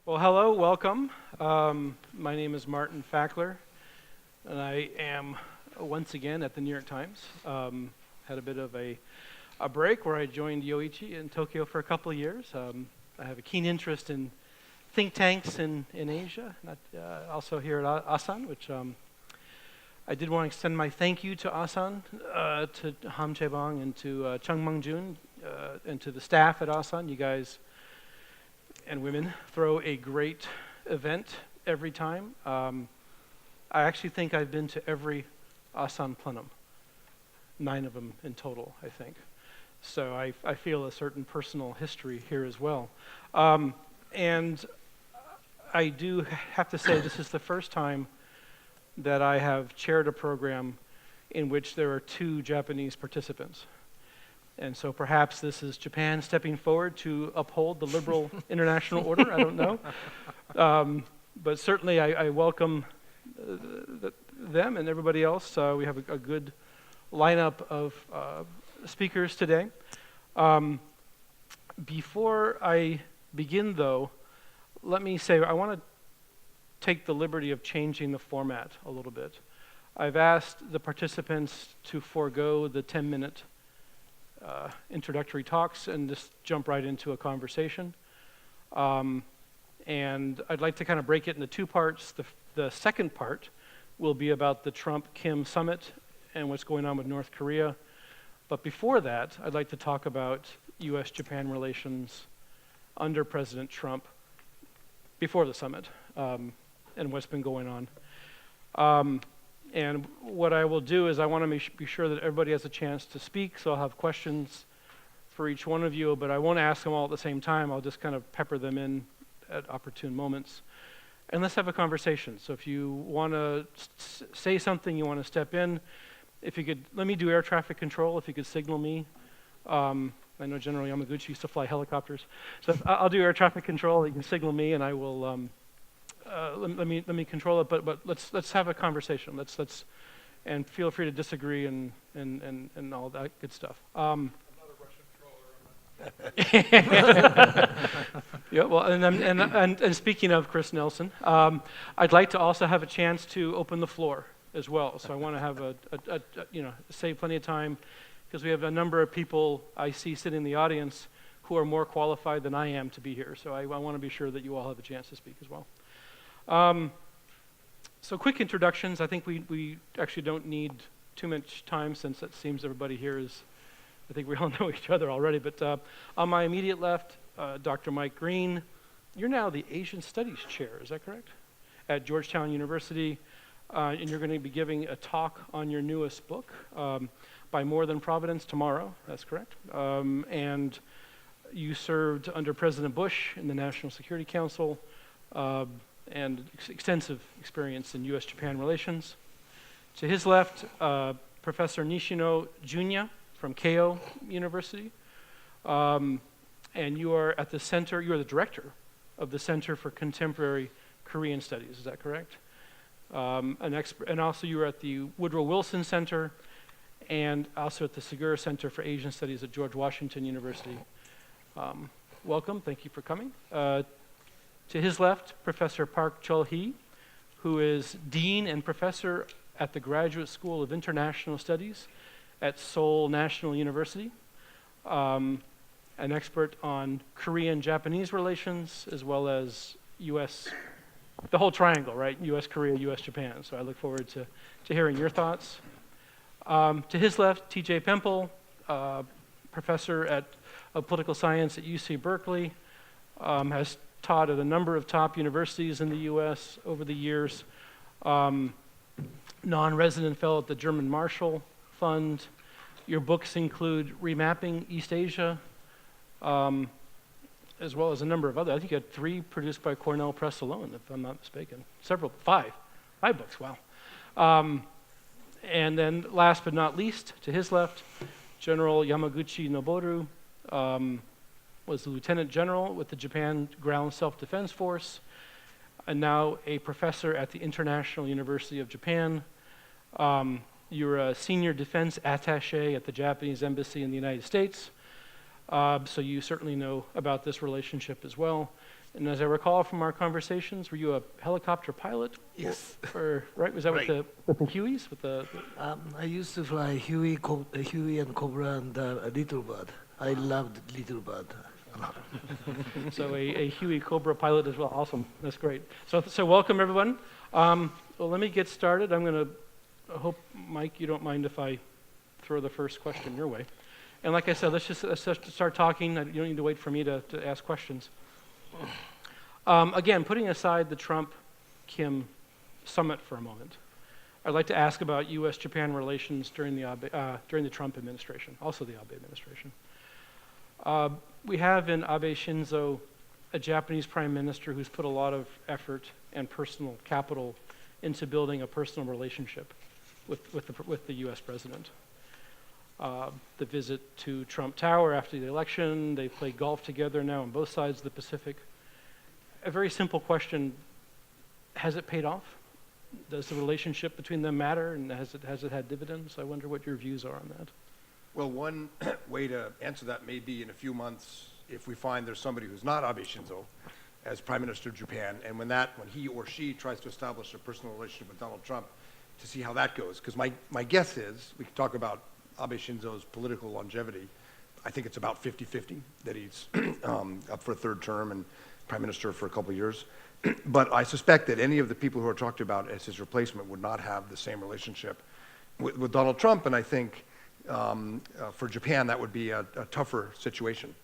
Well, hello, welcome. My name is Martin Fackler, and I am once again at the New York Times. Had a bit of a break where I joined Yoichi in Tokyo for a couple of years. I have a keen interest in think tanks in Asia, also here at Asan, which I did want to extend my thank you to Asan, to Ham Chae-bang, and to Chung Mung-jun, and to the staff at Asan. You guys and women throw a great event every time. I actually think I've been to every Asan Plenum, 9 of them in total, I think. So I feel a certain personal history here as well. And I do have to say this is the first time that I have chaired a program in which there are 2 Japanese participants. And so perhaps this is Japan stepping forward to uphold the liberal international order. I don't know. But certainly I welcome them and everybody else. We have a good lineup of speakers today. Before I begin, though, let me say I want to take the liberty of changing the format a little bit. I've asked the participants to forego the 10-minute introductory talks and just jump right into a conversation. And I'd like to kind of break it into 2 parts. The second part will be about the Trump-Kim summit and what's going on with North Korea. But before that, I'd like to talk about US-Japan relations under President Trump before the summit, and what's been going on. And what I will do is I want to be sure that everybody has a chance to speak, so I'll have questions for each one of you, but I won't ask them all at the same time. I'll just kind of pepper them in at opportune moments. And let's have a conversation. So if you want to say something, you want to step in, if you could, let me do air traffic control, if you could signal me. I know General Yamaguchi used to fly helicopters. So I'll do air traffic control, you can signal me, and I will let me control it, but let's have a conversation. Let's and feel free to disagree and all that good stuff. I'm not a Russian troller. Yeah, well, and speaking of Chris Nelson, I'd like to also have a chance to open the floor as well. So I want to have save plenty of time because we have a number of people I see sitting in the audience who are more qualified than I am to be here. So I want to be sure that you all have a chance to speak as well. So quick introductions. I think we actually don't need too much time since it seems everybody here is, I think we all know each other already. But on my immediate left, Dr. Mike Green. You're now the Asian Studies Chair, is that correct? At Georgetown University. And you're going to be giving a talk on your newest book, By More Than Providence, tomorrow. That's correct. And you served under President Bush in the National Security Council, and extensive experience in US-Japan relations. To his left, Professor Nishino Junya from Keio University. And you are at the center, you are the director of the Center for Contemporary Korean Studies, is that correct? An expert, and also you are at the Woodrow Wilson Center and also at the Segura Center for Asian Studies at George Washington University. Welcome, thank you for coming. To his left, Professor Park Chol-hee, who is Dean and Professor at the Graduate School of International Studies at Seoul National University, an expert on Korean-Japanese relations, as well as US, the whole triangle, right? US-Korea, US-Japan. So I look forward to hearing your thoughts. To his left, T.J. Pempel, professor of political science at UC Berkeley, has taught at a number of top universities in the US over the years, non-resident fellow at the German Marshall Fund. Your books include Remapping East Asia, as well as a number of other. I think you had 3 produced by Cornell Press alone, if I'm not mistaken. Five books, wow. And then last but not least, to his left, General Yamaguchi Noboru, was the Lieutenant General with the Japan Ground Self-Defense Force, and now a professor at the International University of Japan. You're a senior defense attaché at the Japanese Embassy in the United States, so you certainly know about this relationship as well. And as I recall from our conversations, were you a helicopter pilot? Yes. Or right? Was that Right. with the Hueys? With the I used to fly Huey, Huey and Cobra and Little Bird. I loved Little Bird a lot. so a Huey Cobra pilot as well. Awesome. That's great. So welcome everyone. Well, let me get started. I'm going to hope, Mike, you don't mind if I throw the first question your way. And like I said, let's just start talking. You don't need to wait for me to ask questions. Again, putting aside the Trump-Kim summit for a moment, I'd like to ask about U.S.-Japan relations during the Trump administration, also the Abe administration. We have in Abe Shinzo a Japanese prime minister who's put a lot of effort and personal capital into building a personal relationship with the U.S. president. The visit to Trump Tower after the election, they play golf together now on both sides of the Pacific. A very simple question, has it paid off? Does the relationship between them matter, and has it had dividends? I wonder what your views are on that. Well, one way to answer that may be in a few months if we find there's somebody who's not Abe Shinzo as Prime Minister of Japan, and when he or she tries to establish a personal relationship with Donald Trump, to see how that goes. Because my guess is, we can talk about Abe Shinzo's political longevity, I think it's about 50-50 that he's up for a third term and Prime Minister for a couple of years. But I suspect that any of the people who are talked about as his replacement would not have the same relationship with Donald Trump, and I think for Japan that would be a tougher situation.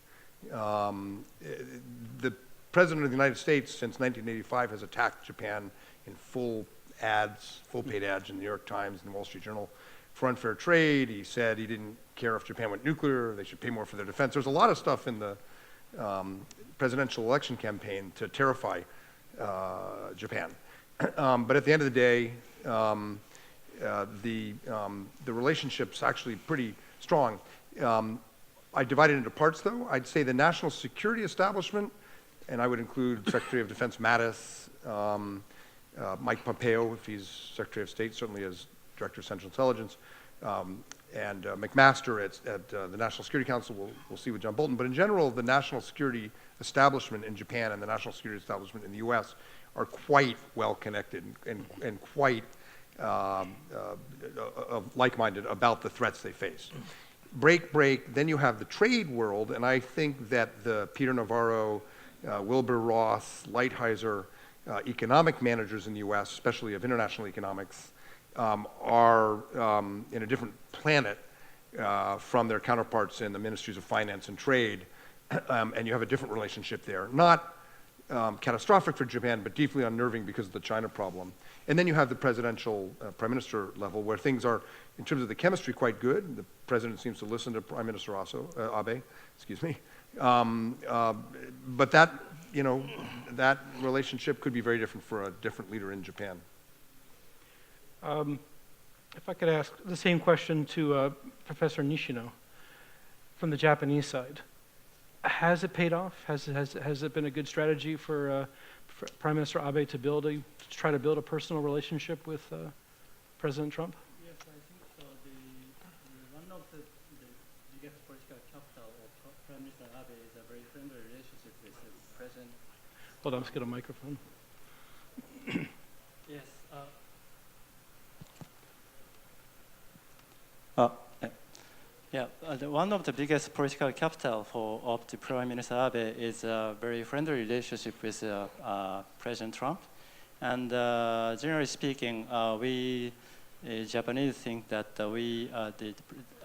The President of the United States since 1985 has attacked Japan in full paid ads in the New York Times and the Wall Street Journal for unfair trade. He said he didn't care if Japan went nuclear, they should pay more for their defense. There's a lot of stuff in the presidential election campaign to terrify Japan. But at the end of the day, the relationship's actually pretty strong. I divide it into parts, though. I'd say the national security establishment, and I would include Secretary of Defense Mattis, Mike Pompeo, if he's Secretary of State, certainly as Director of Central Intelligence, and McMaster at the National Security Council. We'll see with John Bolton. But in general, the national security establishment in Japan and the national security establishment in the U.S. are quite well connected and quite like-minded about the threats they face. Break, then you have the trade world, and I think that the Peter Navarro, Wilbur Ross, Lighthizer economic managers in the U.S., especially of international economics, are in a different planet from their counterparts in the ministries of finance and trade, and you have a different relationship there. Not catastrophic for Japan, but deeply unnerving because of the China problem. And then you have the presidential prime minister level where things are, in terms of the chemistry, quite good. The president seems to listen to Prime Minister Abe, but that relationship could be very different for a different leader in Japan. If I could ask the same question to Professor Nishino from the Japanese side. Has it paid off? Has it been a good strategy for Prime Minister Abe to try to build a personal relationship with President Trump? Yes, I think so. One of the biggest political capital of Prime Minister Abe is a very friendly relationship with the President. Hold on, let's get a microphone. Yes. One of the biggest political capital of the Prime Minister Abe is a very friendly relationship with President Trump. And generally speaking, we Japanese think that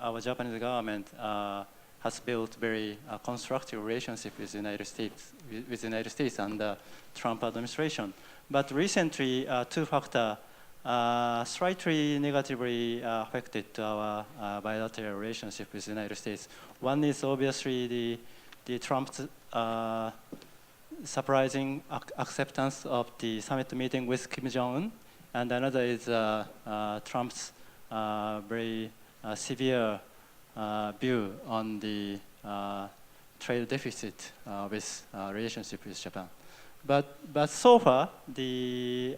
our Japanese government has built very constructive relationship with the United States and the Trump administration. But recently, two factors slightly negatively affected our bilateral relationship with the United States. One is obviously the Trump's surprising acceptance of the summit meeting with Kim Jong-un, and another is Trump's very severe view on the trade deficit with relationship with Japan. But so far,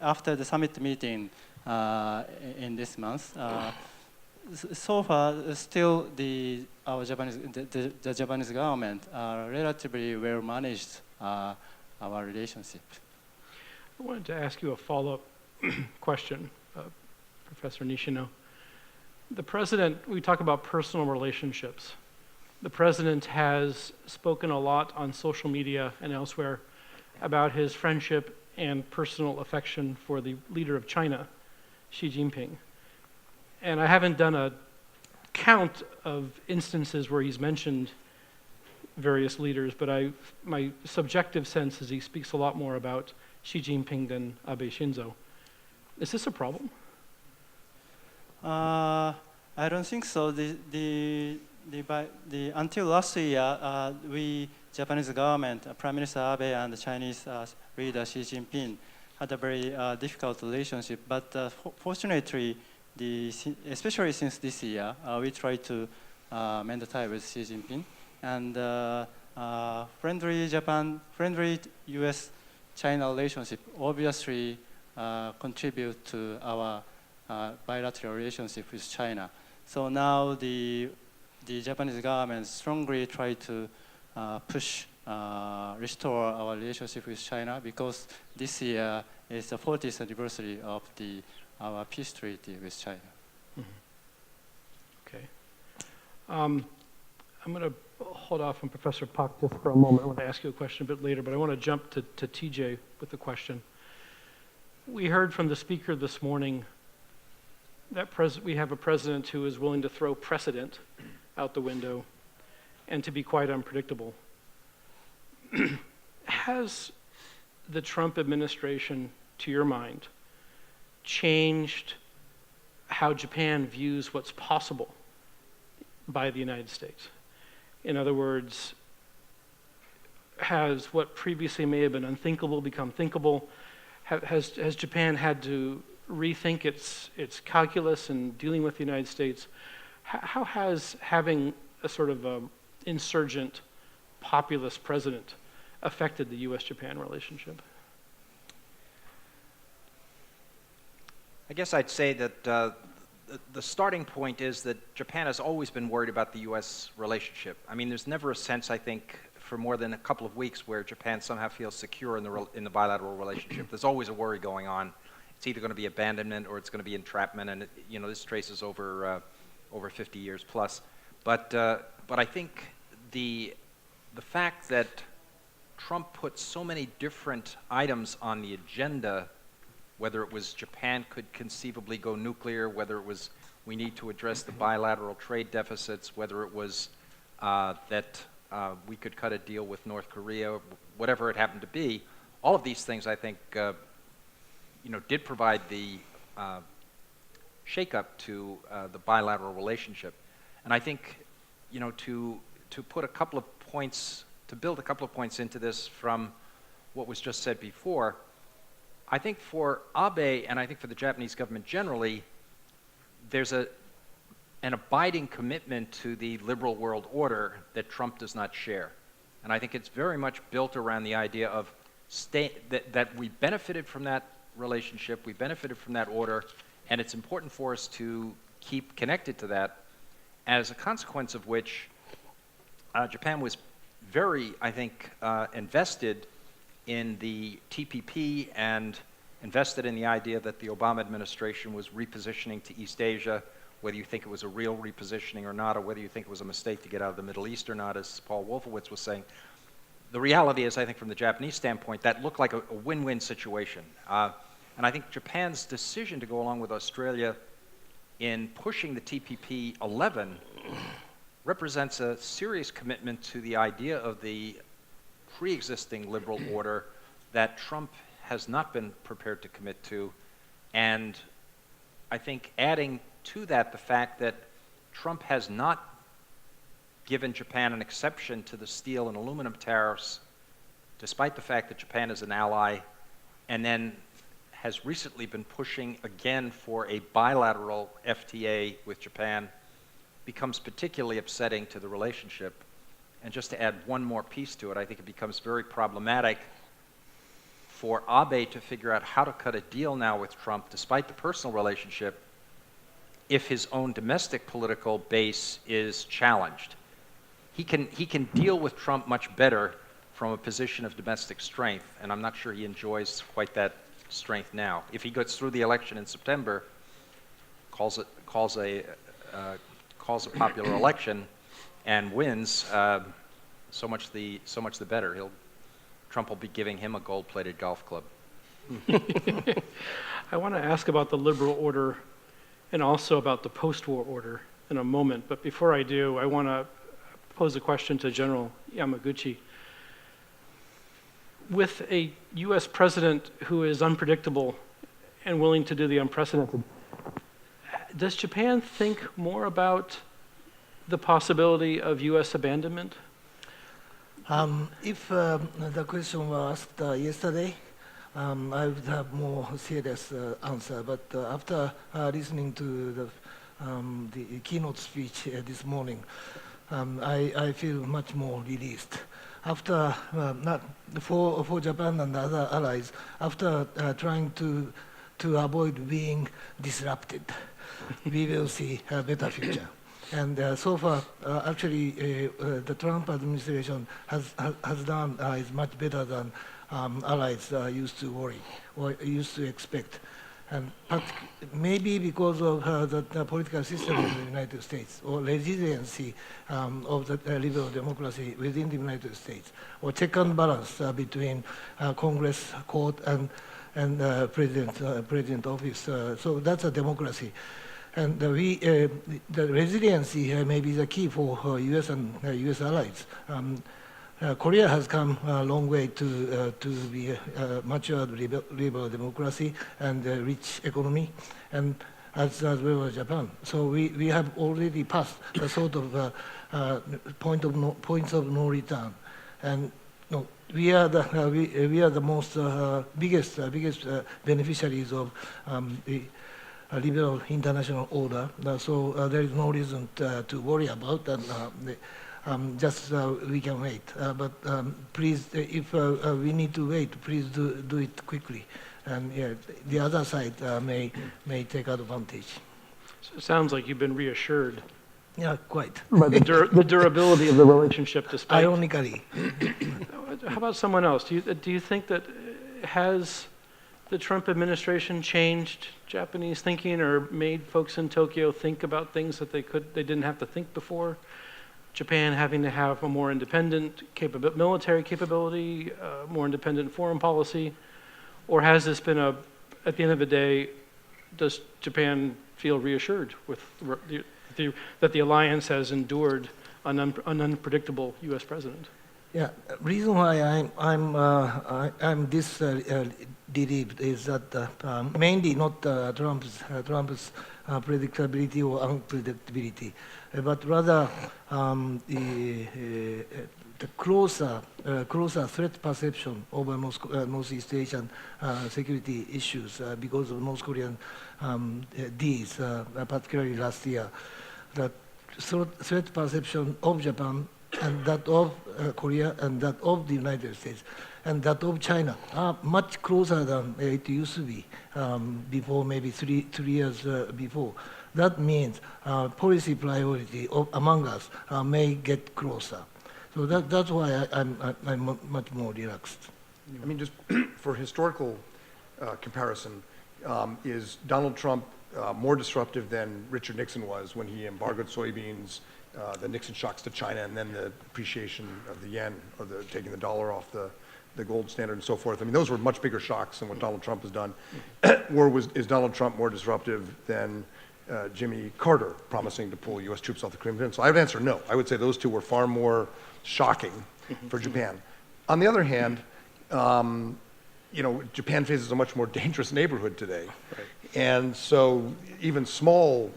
after the summit meeting in this month, so far still the Japanese government relatively well managed our relationship. I wanted to ask you a follow-up question, Professor Nishino. The president, we talk about personal relationships. The president has spoken a lot on social media and elsewhere about his friendship and personal affection for the leader of China, Xi Jinping. And I haven't done a count of instances where he's mentioned various leaders, but my subjective sense is he speaks a lot more about Xi Jinping than Abe Shinzo. Is this a problem? I don't think so. Until last year, Japanese government, Prime Minister Abe and the Chinese leader Xi Jinping had a very difficult relationship. But fortunately, especially since this year, we try to mend the tie with Xi Jinping. And friendly U.S.-China relationship obviously contribute to our bilateral relationship with China. So now the Japanese government strongly try to restore our relationship with China, because this year is the 40th anniversary of our peace treaty with China. Mm-hmm. Okay. I'm going to hold off on Professor Pak just for a moment. I want to ask you a question a bit later, but I want to jump to TJ with the question. We heard from the speaker this morning that we have a president who is willing to throw precedent out the window and to be quite unpredictable. Has the Trump administration, to your mind, changed how Japan views what's possible by the United States? In other words, has what previously may have been unthinkable become thinkable? Has Japan had to rethink its calculus in dealing with the United States? How has having a sort of insurgent populist president affected the U.S.-Japan relationship? I guess I'd say that the starting point is that Japan has always been worried about the U.S. relationship. I mean, there's never a sense, I think, for more than a couple of weeks where Japan somehow feels secure in the bilateral relationship. There's always a worry going on. It's either going to be abandonment or it's going to be entrapment, and this traces over 50 years plus. But I think the fact that Trump put so many different items on the agenda, whether it was Japan could conceivably go nuclear, whether it was we need to address the bilateral trade deficits, whether it was that we could cut a deal with North Korea, whatever it happened to be, all of these things I think did provide the shakeup to the bilateral relationship. And I think to put a couple of points, to build a couple of points into this from what was just said before, I think for Abe, and I think for the Japanese government generally, there's an abiding commitment to the liberal world order that Trump does not share. And I think it's very much built around the idea of that we benefited from that relationship, we benefited from that order, and it's important for us to keep connected to that, as a consequence of which Japan was very, I think, invested in the TPP and invested in the idea that the Obama administration was repositioning to East Asia, whether you think it was a real repositioning or not, or whether you think it was a mistake to get out of the Middle East or not, as Paul Wolfowitz was saying. The reality is, I think from the Japanese standpoint, that looked like a win-win situation. And I think Japan's decision to go along with Australia in pushing the TPP 11 represents a serious commitment to the idea of the pre-existing liberal order that Trump has not been prepared to commit to. And I think adding to that the fact that Trump has not given Japan an exception to the steel and aluminum tariffs, despite the fact that Japan is an ally, and then has recently been pushing again for a bilateral FTA with Japan, becomes particularly upsetting to the relationship. And just to add one more piece to it, I think it becomes very problematic for Abe to figure out how to cut a deal now with Trump, despite the personal relationship, if his own domestic political base is challenged. He can deal with Trump much better from a position of domestic strength, and I'm not sure he enjoys quite that strength now. If he gets through the election in September, calls a popular election, and wins, so much the better. Trump will be giving him a gold-plated golf club. I want to ask about the liberal order and also about the post-war order in a moment, but before I do, I want to pose a question to General Yamaguchi. With a U.S. president who is unpredictable and willing to do the unprecedented, does Japan think more about the possibility of U.S. abandonment? If the question was asked yesterday, I would have more serious answer. But after listening to the keynote speech this morning, I feel much more released. After for Japan and other allies, after trying to avoid being disrupted, we will see a better future. And so far, actually, the Trump administration has done is much better than allies used to worry or used to expect. And maybe because of the political system in the United States, or resiliency of the liberal democracy within the United States, or check and balance between Congress, court, and president office. So that's a democracy. And the resiliency may be the key for U.S. and U.S. allies. Korea has come a long way to be a mature liberal democracy and a rich economy, and as well as Japan. So we have already passed a sort of points of no return, and we are the most biggest beneficiaries of the liberal international order. So there is no reason to worry about that. Just we can wait. But please, if we need to wait, please do it quickly. And the other side may take advantage. So it sounds like you've been reassured Yeah, quite. by the durability of the relationship despite... Ironically. How about someone else? Do you think that has the Trump administration changed Japanese thinking or made folks in Tokyo think about things that they didn't have to think before? Japan having to have a more independent military capability, more independent foreign policy, or has this been at the end of the day, does Japan feel reassured with that the alliance has endured an unpredictable U.S. president? Yeah, reason why I'm this relieved is that mainly not Trump's predictability or unpredictability, but rather the closer threat perception over Northeast Asian security issues because of North Korean deeds, particularly last year. The threat perception of Japan and that of Korea and that of the United States and that of China are much closer than it used to be before, maybe three years before. That means policy priority among us may get closer. So that's why I'm much more relaxed. I mean, just for historical comparison, is Donald Trump more disruptive than Richard Nixon was when he embargoed soybeans, the Nixon shocks to China, and then the appreciation of the yen, or taking the dollar off the gold standard and so forth? I mean, those were much bigger shocks than what Donald Trump has done. Or is Donald Trump more disruptive than Jimmy Carter promising to pull U.S. troops off the Korean Peninsula? I would answer no. I would say those two were far more shocking for Japan. On the other hand, Japan faces a much more dangerous neighborhood today. Right. And so even small,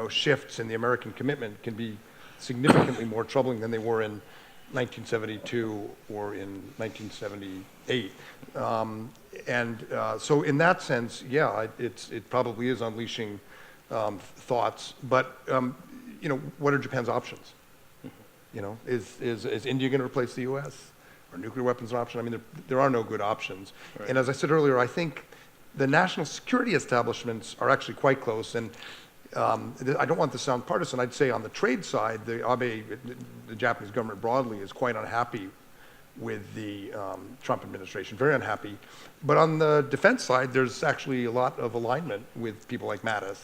shifts in the American commitment can be significantly more troubling than they were in 1972 or in 1978. So in that sense, yeah, it probably is unleashing thoughts. But what are Japan's options? Is India going to replace the U.S.? Are nuclear weapons an option? I mean, there are no good options. Right. And as I said earlier, I think the national security establishments are actually quite close. And I don't want this to sound partisan. I'd say on the trade side, the Japanese government broadly is quite unhappy with the Trump administration, very unhappy. But on the defense side, there's actually a lot of alignment with people like Mattis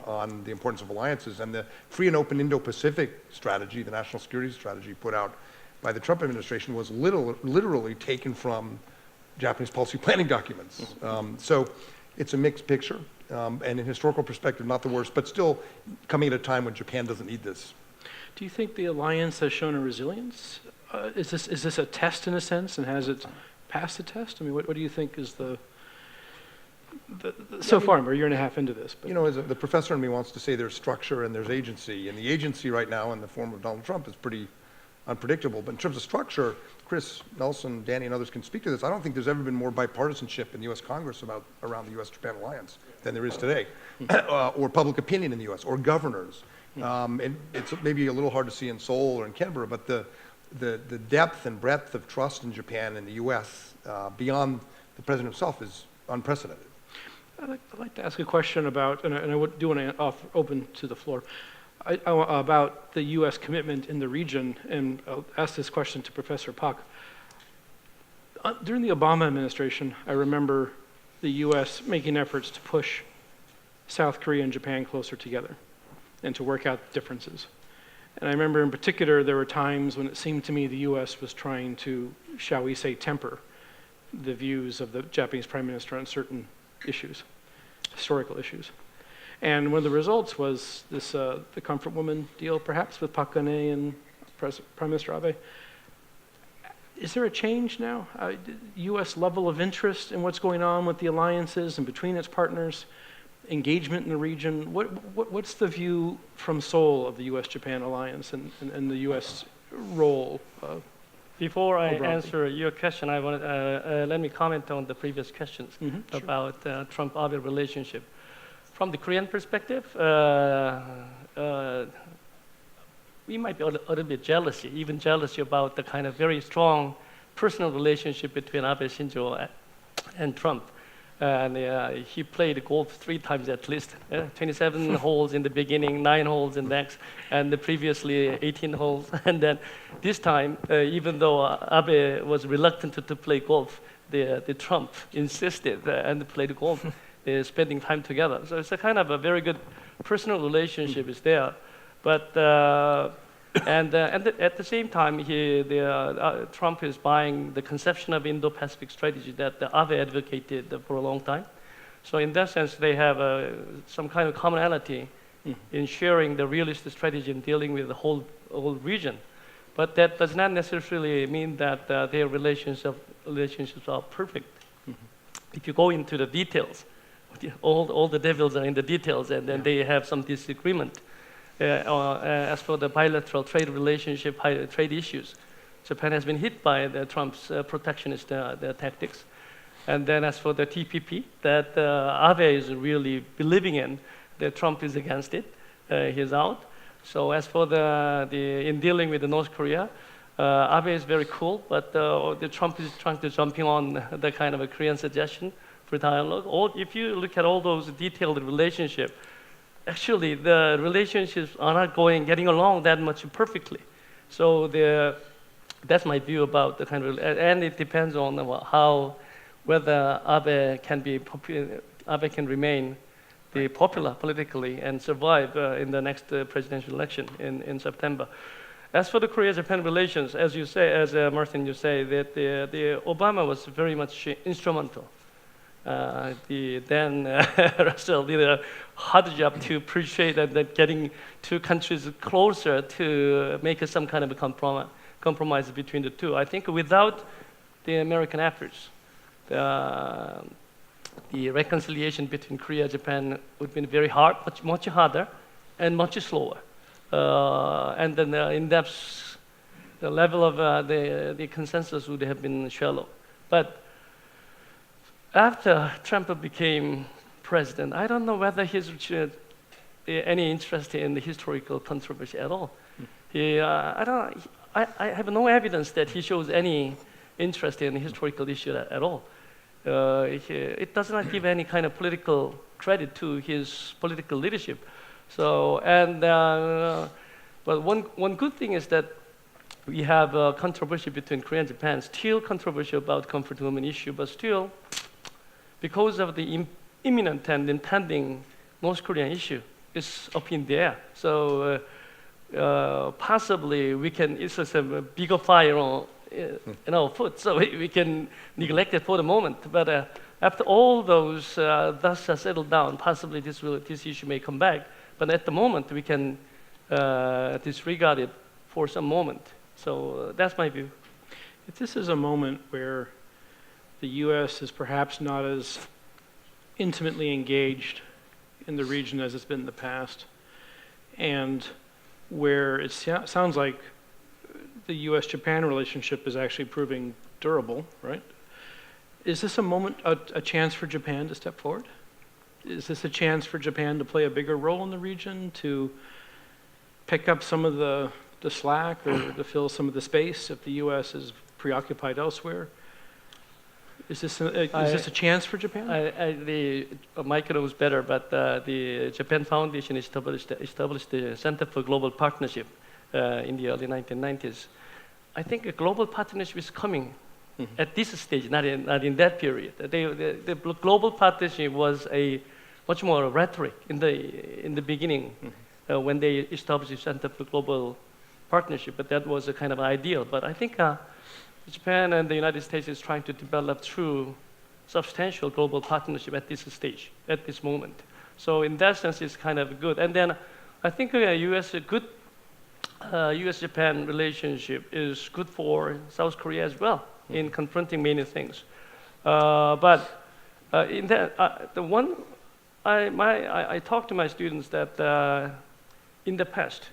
on the importance of alliances. And the free and open Indo-Pacific strategy, the national security strategy put out by the Trump administration, was literally taken from Japanese policy planning documents. So it's a mixed picture. And in historical perspective, not the worst, but still coming at a time when Japan doesn't need this. Do you think the alliance has shown a resilience? Is this a test in a sense, and has it passed the test? I mean, what do you think is so far? We're a year and a half into this. But. You know, as the professor in me wants to say there's structure and there's agency, and the agency right now in the form of Donald Trump is pretty unpredictable. But in terms of structure, Chris, Nelson, Danny, and others can speak to this. I don't think there's ever been more bipartisanship in the U.S. Congress around the U.S.-Japan alliance than there is today, or public opinion in the U.S., or governors. And it's maybe a little hard to see in Seoul or in Canberra, but the depth and breadth of trust in Japan and the U.S. Beyond the president himself is unprecedented. I'd like to ask a question about, and I do want to open to the floor, about the U.S. commitment in the region, and I'll ask this question to Professor Pak. During the Obama administration, I remember the U.S. making efforts to push South Korea and Japan closer together and to work out differences. And I remember in particular there were times when it seemed to me the U.S. was trying to, shall we say, temper the views of the Japanese Prime Minister on certain issues, historical issues. And one of the results was this, the Comfort Woman deal, perhaps, with Park Geun-hye and Prime Minister Abe. Is there a change now? U.S. level of interest in what's going on with the alliances and between its partners, engagement in the region? What's the view from Seoul of the U.S.-Japan alliance and the U.S. role? Before I broadly. answer your question, I want let me comment on the previous questions about Trump-Abe relationship. From the Korean perspective, we might be a little bit jealous, even jealous about the kind of very strong personal relationship between Abe Shinzo and Trump. And he played golf 3 times at least, 27 holes in the beginning, 9 holes in the next, and previously 18 holes. And then this time, even though Abe was reluctant to play golf, the Trump insisted and played golf, spending time together. So it's a kind of a very good personal relationship is there. But and at the same time, Trump is buying the conception of Indo-Pacific strategy that Abe advocated for a long time. So in that sense, they have some kind of commonality in sharing the realist strategy in dealing with the whole region. But that does not necessarily mean that their relationships are perfect. If you go into the details, all the devils are in the details, and then they have some disagreement. As for the bilateral trade relationship, trade issues, Japan has been hit by Trump's protectionist tactics. And then as for the TPP, that Abe is really believing in, that Trump is against it, he's out. So as for in dealing with North Korea, Abe is very cool, but the Trump is trying to jumping on the kind of a Korean suggestion for dialogue. If you look at all those detailed relationships, actually, the relationships are not getting along that much perfectly. So that's my view about the kind of, and it depends on whether Abe can remain popular politically and survive in the next presidential election in September. As for the Korea-Japan relations, as you say, as Martin, you say that the Obama was very much instrumental. Then Russell did a hard job to appreciate that getting 2 countries closer to make some kind of a compromise between the two. I think without the American efforts, the reconciliation between Korea and Japan would have been very hard, much harder, and much slower. And then in depth, the level of the consensus would have been shallow. But after Trump became president, I don't know whether he's any interest in the historical controversy at all. I have no evidence that he shows any interest in the historical issue at all. It does not give any kind of political credit to his political leadership. So, but one good thing is that we have a controversy between Korea and Japan, still controversy about comfort women issue, but still, because of the imminent and impending North Korean issue, it's up in the air. So possibly we can, it's just a bigger fire on in our foot, so we can neglect it for the moment. But after all those dust has settled down, possibly this issue may come back. But at the moment, we can disregard it for some moment. So that's my view. If this is a moment where the U.S. is perhaps not as intimately engaged in the region as it's been in the past, and where it sounds like the U.S.-Japan relationship is actually proving durable, right? Is this a moment, a chance for Japan to step forward? Is this a chance for Japan to play a bigger role in the region, to pick up some of the slack or to fill some of the space if the U.S. is preoccupied elsewhere? Is this a chance for Japan? Mike knows better, but the Japan Foundation established the Center for Global Partnership in the early 1990s. I think a global partnership is coming at this stage, not in that period. The global partnership was a much more rhetoric in the beginning when they established the Center for Global Partnership, but that was a kind of ideal. But I think Japan and the United States is trying to develop true, substantial global partnership at this stage, at this moment. So in that sense, it's kind of good. And then I think U.S.-Japan relationship is good for South Korea as well in confronting many things. But in that, I talk to my students that in the past,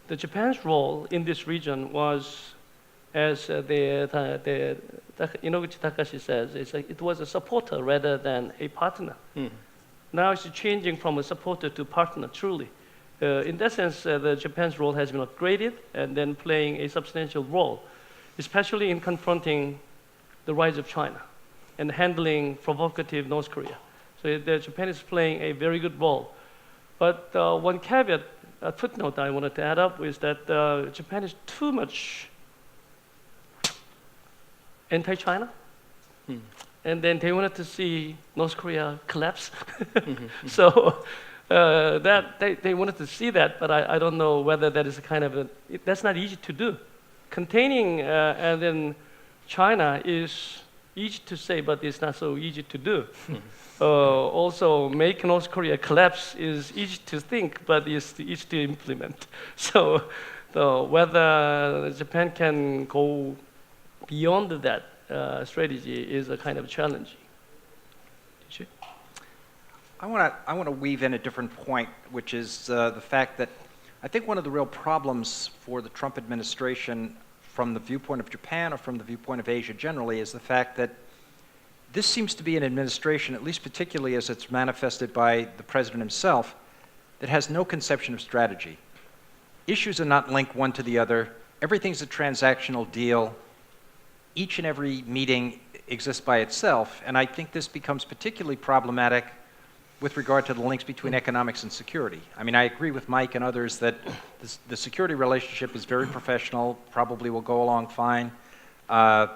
the Japan's role in this region was, as Yamaguchi Takashi says, it was a supporter rather than a partner. Now it's changing from a supporter to partner, truly. In that sense, the Japan's role has been upgraded and then playing a substantial role, especially in confronting the rise of China and handling provocative North Korea. So Japan is playing a very good role. But one caveat, a footnote I wanted to add up is that Japan is too much anti-China, and then they wanted to see North Korea collapse. So that they wanted to see that, but I don't know whether that is a kind of that's not easy to do. Containing and then China is easy to say, but it's not so easy to do. Also, make North Korea collapse is easy to think, but it's easy to implement. So whether Japan can go beyond that strategy is a kind of challenge. I want to weave in a different point, which is the fact that I think one of the real problems for the Trump administration from the viewpoint of Japan or from the viewpoint of Asia generally is the fact that this seems to be an administration, at least particularly as it's manifested by the president himself, that has no conception of strategy. Issues are not linked one to the other. Everything's a transactional deal. Each and every meeting exists by itself, and I think this becomes particularly problematic with regard to the links between economics and security. I mean, I agree with Mike and others that the security relationship is very professional, probably will go along fine. I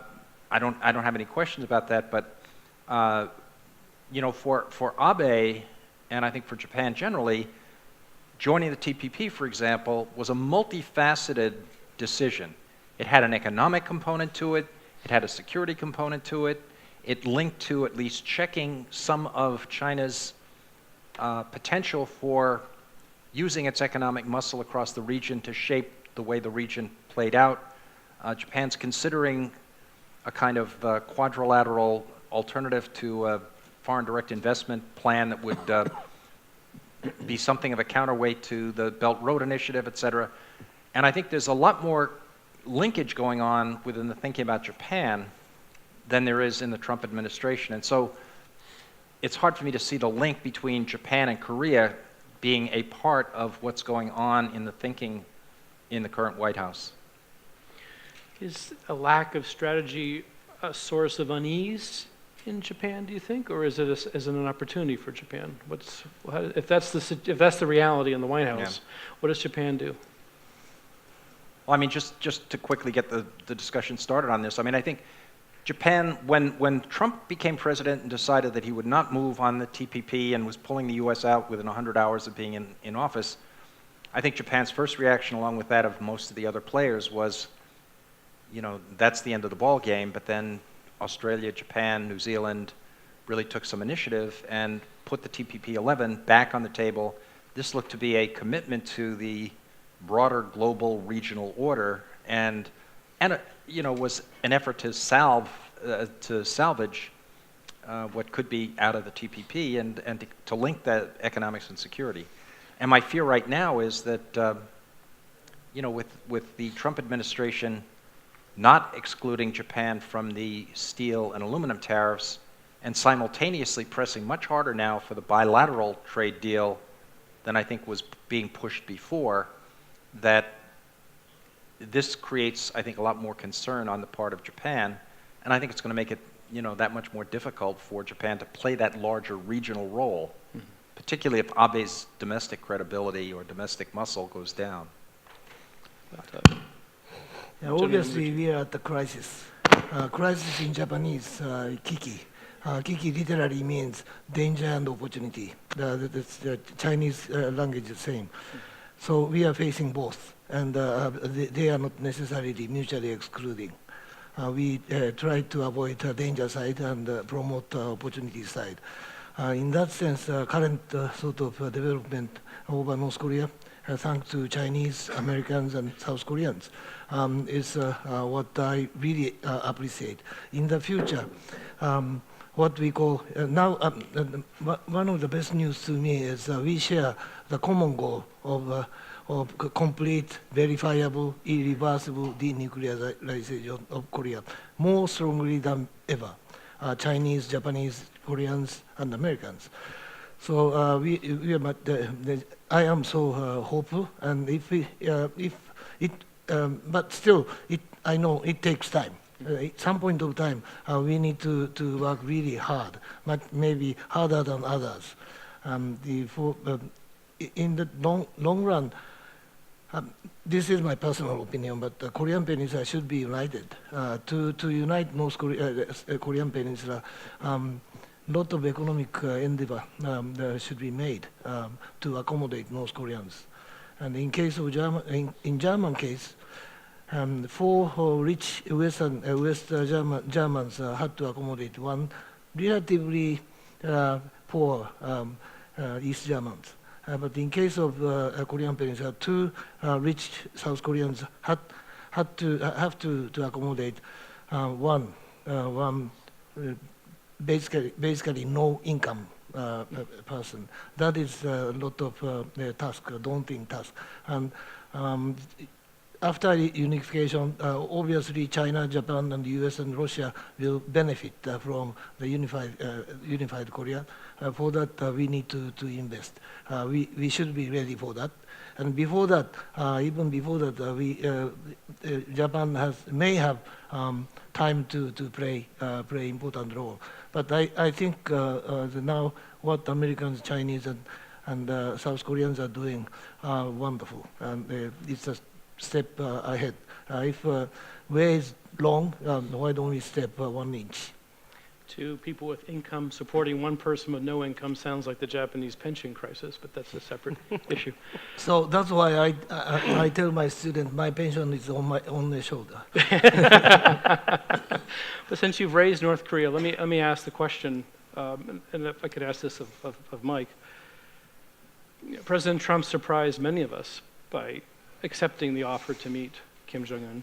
don't have any questions about that, but you know, for Abe, and I think for Japan generally, joining the TPP, for example, was a multifaceted decision. It had an economic component to it. It had a security component to it. It linked to at least checking some of China's potential for using its economic muscle across the region to shape the way the region played out. Japan's considering a kind of quadrilateral alternative to a foreign direct investment plan that would be something of a counterweight to the Belt Road Initiative, et cetera. And I think there's a lot more linkage going on within the thinking about Japan than there is in the Trump administration. And so it's hard for me to see the link between Japan and Korea being a part of what's going on in the thinking in the current White House. Is a lack of strategy a source of unease in Japan, do you think, or is it an opportunity for Japan? If that's the reality in the White House, what does Japan do? Well, I mean, just to quickly get the discussion started on this, I mean, I think Japan, when Trump became president and decided that he would not move on the TPP and was pulling the U.S. out within 100 hours of being in office, I think Japan's first reaction, along with that of most of the other players, was, you know, that's the end of the ball game. But then Australia, Japan, New Zealand really took some initiative and put the TPP 11 back on the table. This looked to be a commitment to the broader global regional order, and you know, was an effort to salvage what could be out of the TPP and to link that economics and security. And my fear right now is that you know, with the Trump administration not excluding Japan from the steel and aluminum tariffs, and simultaneously pressing much harder now for the bilateral trade deal than I think was being pushed before, that this creates, I think, a lot more concern on the part of Japan, and I think it's going to make it, you know, that much more difficult for Japan to play that larger regional role, particularly if Abe's domestic credibility or domestic muscle goes down. Yeah, obviously, we are at the crisis. Crisis in Japanese, kiki. Kiki literally means danger and opportunity. The Chinese language is the same. So we are facing both, and they are not necessarily mutually excluding. We try to avoid the danger side and promote the opportunity side. In that sense, current sort of development over North Korea, thanks to Chinese, Americans, and South Koreans, is what I really appreciate. In the future, what we call now, one of the best news to me is we share the common goal of complete, verifiable, irreversible denuclearization of Korea, more strongly than ever. Chinese, Japanese, Koreans, and Americans. So I am so hopeful, and but still, I know it takes time. At some point of time, we need to work really hard, but maybe harder than others. In the long run, this is my personal opinion, but the Korean Peninsula should be united. To unite North Korea, Korean Peninsula, lot of economic endeavor should be made to accommodate North Koreans. And in case of in German case, 4 rich West Germans had to accommodate 1 relatively poor East Germans. But in case of Korean Peninsula, 2 rich South Koreans have to accommodate one basically no income person. That is a lot of task, a daunting task. And after unification, obviously China, Japan, and the US and Russia will benefit from the unified Korea. For that, we need to invest. We should be ready for that. And before that, even before that, Japan may have time to play important role. But I think now what Americans, Chinese, and South Koreans are doing are wonderful, and it's a step ahead. If way is long, why don't we step 1 inch? 2 people with income supporting 1 person with no income sounds like the Japanese pension crisis, but that's a separate issue. So that's why I tell my students my pension is on their shoulder. But since you've raised North Korea, let me ask the question, and if I could ask this of Mike. President Trump surprised many of us by accepting the offer to meet Kim Jong-un.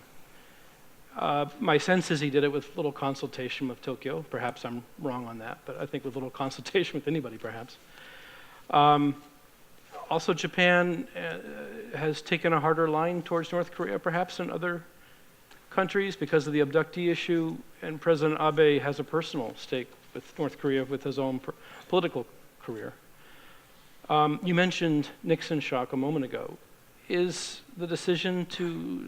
My sense is he did it with little consultation with Tokyo. Perhaps I'm wrong on that, but I think with little consultation with anybody, perhaps. Also, Japan has taken a harder line towards North Korea, perhaps, than other countries because of the abductee issue, and President Abe has a personal stake with North Korea with his own political career. You mentioned Nixon Shock a moment ago. Is the decision to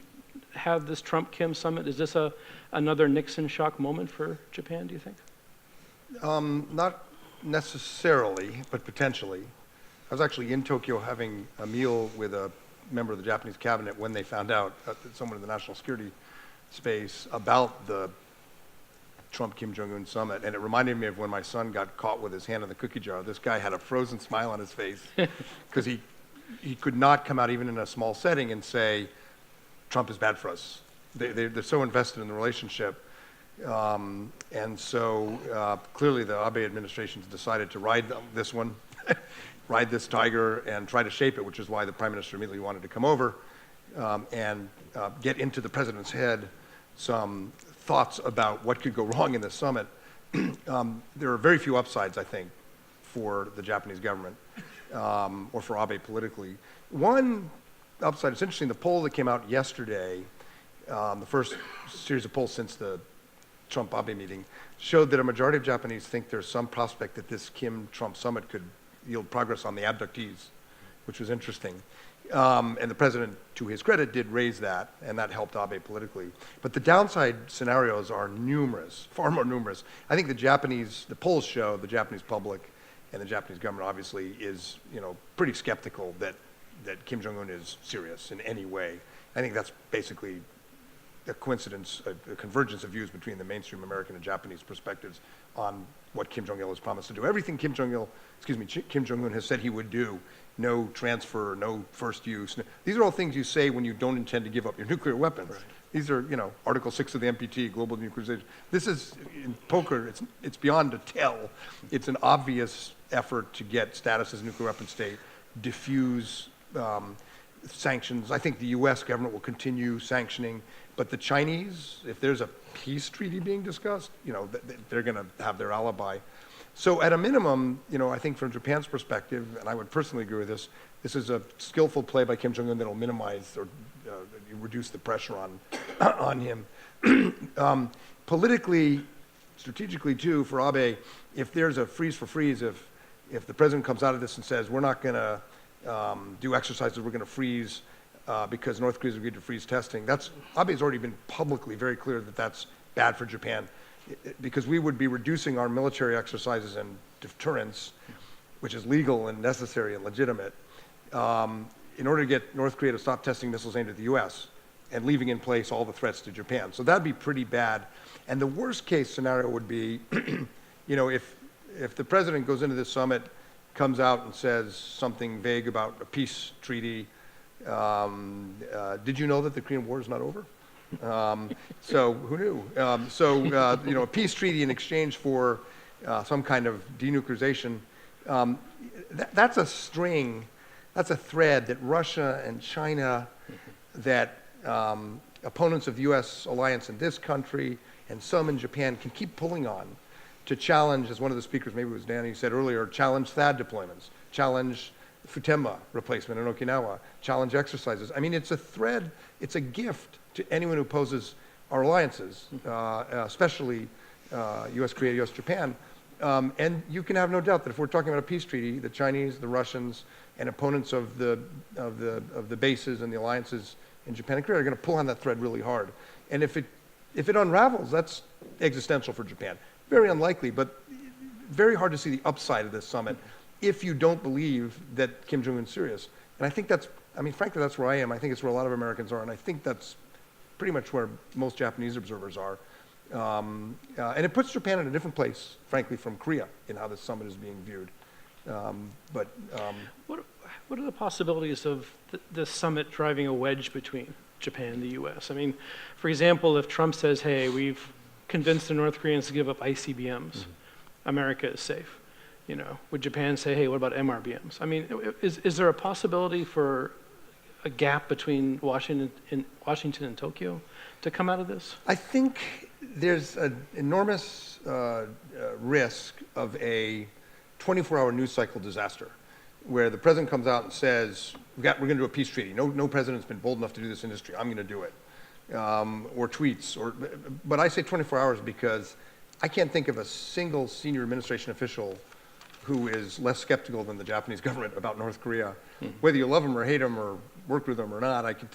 have this Trump-Kim summit, is this another Nixon Shock moment for Japan, do you think? Not necessarily, but potentially. I was actually in Tokyo having a meal with a member of the Japanese cabinet when they found out, someone in the national security space, about the Trump-Kim Jong-un summit, and it reminded me of when my son got caught with his hand in the cookie jar. This guy had a frozen smile on his face because he could not come out even in a small setting and say, Trump is bad for us. They're so invested in the relationship. And so clearly the Abe administration's decided to ride this one, ride this tiger and try to shape it, which is why the prime minister immediately wanted to come over and get into the president's head some thoughts about what could go wrong in this summit. There are very few upsides, I think, for the Japanese government or for Abe politically. One upside, it's interesting, the poll that came out yesterday, the first series of polls since the Trump-Abe meeting, showed that a majority of Japanese think there's some prospect that this Kim-Trump summit could yield progress on the abductees, which was interesting. And the president, to his credit, did raise that, and that helped Abe politically. But the downside scenarios are numerous, far more numerous. I think the polls show the Japanese public and the Japanese government obviously is, pretty skeptical that Kim Jong-un is serious in any way. I think that's basically a coincidence, a convergence of views between the mainstream American and Japanese perspectives on what Kim Jong-il has promised to do. Everything Kim Jong-un has said he would do, no transfer, no first use. These are all things you say when you don't intend to give up your nuclear weapons. Right. These are, Article 6 of the NPT, global denuclearization. This is, in poker, it's beyond a tell. It's an obvious effort to get status as a nuclear weapon state, diffuse sanctions. I think the US government will continue sanctioning, but the Chinese, if there's a peace treaty being discussed, they're going to have their alibi. So at a minimum, I think from Japan's perspective, and I would personally agree with this, this is a skillful play by Kim Jong-un that will minimize or reduce the pressure on him. Politically, strategically too, for Abe, if there's a freeze for freeze, if the president comes out of this and says, we're not going to do exercises, we're going to freeze because North Korea's agreed to freeze testing, Abe's already been publicly very clear that that's bad for Japan, because we would be reducing our military exercises and deterrence, which is legal and necessary and legitimate, in order to get North Korea to stop testing missiles aimed at the US and leaving in place all the threats to Japan. So that'd be pretty bad. And the worst case scenario would be, if the president goes into this summit, comes out and says something vague about a peace treaty, did you know that the Korean War is not over? So who knew? A peace treaty in exchange for some kind of denuclearization, that's a string, that's a thread that Russia and China, that opponents of the US alliance in this country and some in Japan can keep pulling on to challenge, as one of the speakers, maybe it was Danny, said earlier, challenge THAAD deployments, challenge Futenma replacement in Okinawa, challenge exercises. I mean, it's a thread, it's a gift to anyone who opposes our alliances, especially US Korea, US Japan. And you can have no doubt that if we're talking about a peace treaty, the Chinese, the Russians, and opponents of the bases and the alliances in Japan and Korea are going to pull on that thread really hard. And if it unravels, that's existential for Japan. Very unlikely, but very hard to see the upside of this summit if you don't believe that Kim Jong-un's serious. And I think frankly, that's where I am. I think it's where a lot of Americans are, and I think that's pretty much where most Japanese observers are. And it puts Japan in a different place, frankly, from Korea in how this summit is being viewed. What are the possibilities of this summit driving a wedge between Japan and the US? I mean, for example, if Trump says, hey, we've convinced the North Koreans to give up ICBMs, America is safe. Would Japan say, hey, what about MRBMs? I mean, is there a possibility for a gap between Washington and Tokyo to come out of this? I think there's an enormous risk of a 24-hour news cycle disaster, where the president comes out and says, we're going to do a peace treaty. No president's been bold enough to do this in history. I'm going to do it. Or tweets. But I say 24 hours because I can't think of a single senior administration official who is less skeptical than the Japanese government about North Korea. Whether you love them or hate them or work with them or not, I could,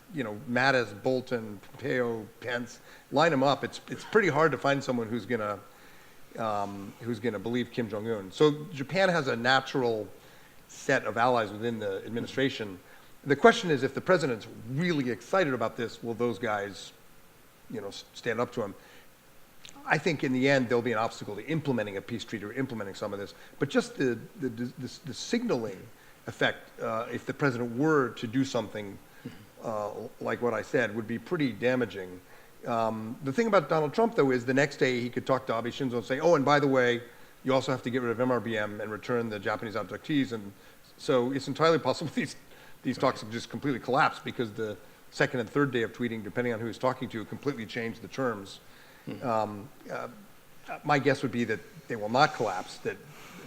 Mattis, Bolton, Keio, Pence, line them up. It's pretty hard to find someone who's gonna believe Kim Jong-un. So Japan has a natural set of allies within the administration, The question is, if the president's really excited about this, will those guys, stand up to him? I think in the end there'll be an obstacle to implementing a peace treaty or implementing some of this. But just the signaling effect, if the president were to do something like what I said, would be pretty damaging. The thing about Donald Trump, though, is the next day he could talk to Abe Shinzo and say, oh, and by the way, you also have to get rid of MRBM and return the Japanese abductees. And so it's entirely possible these talks have just completely collapsed because the second and third day of tweeting, depending on who he's talking to, completely changed the terms. My guess would be that they will not collapse, that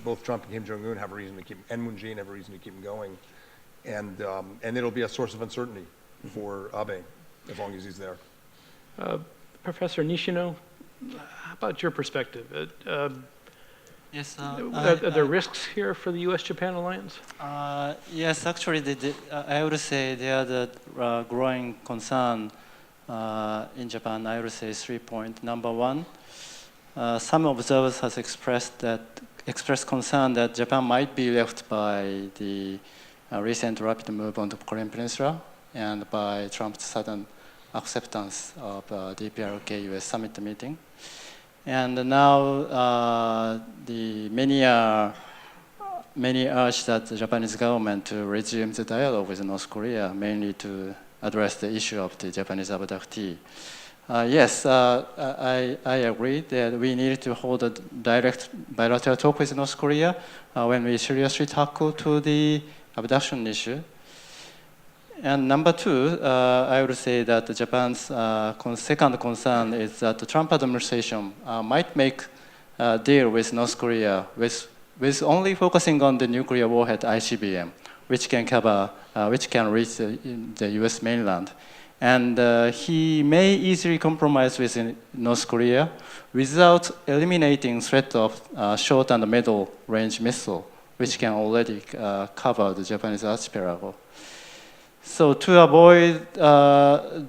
both Trump and Kim Jong-un have a reason to keep, and Moon Jae-in have a reason to keep them going. And it'll be a source of uncertainty for Abe, as long as he's there. Professor Nishino, how about your perspective? Yes. Are there risks here for the U.S.-Japan alliance? Yes, actually, I would say there are the growing concern in Japan. I would say 3 points. Number one, some observers have expressed concern that Japan might be left by the recent rapid move on the Korean Peninsula and by Trump's sudden acceptance of DPRK US summit meeting. And now many urge that the Japanese government to resume the dialogue with North Korea, mainly to address the issue of the Japanese abductee. Yes, I agree that we need to hold a direct bilateral talk with North Korea when we seriously tackle to the abduction issue. And number two, I would say that Japan's second concern is that the Trump administration might make a deal with North Korea with only focusing on the nuclear warhead ICBM, which can reach the U.S. mainland. And he may easily compromise with North Korea without eliminating threat of short and middle range missile, which can already cover the Japanese archipelago. So to avoid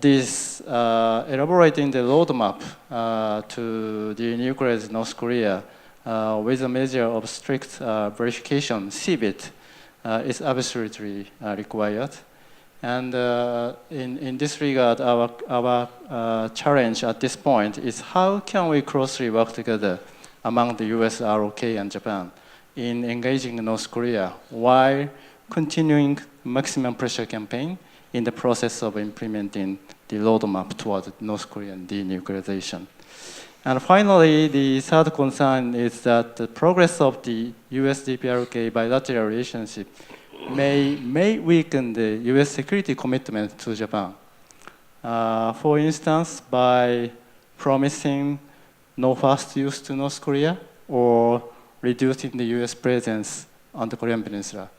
this, elaborating the roadmap to denuclearize North Korea with a measure of strict verification, CBIT, is absolutely required. And in this regard, our challenge at this point is how can we closely work together among the US, ROK, and Japan in engaging North Korea while continuing maximum pressure campaign in the process of implementing the roadmap toward North Korean denuclearization. And finally, the third concern is that the progress of the US-DPRK bilateral relationship may weaken the US security commitment to Japan. For instance, by promising no fast use to North Korea or reducing the US presence on the Korean Peninsula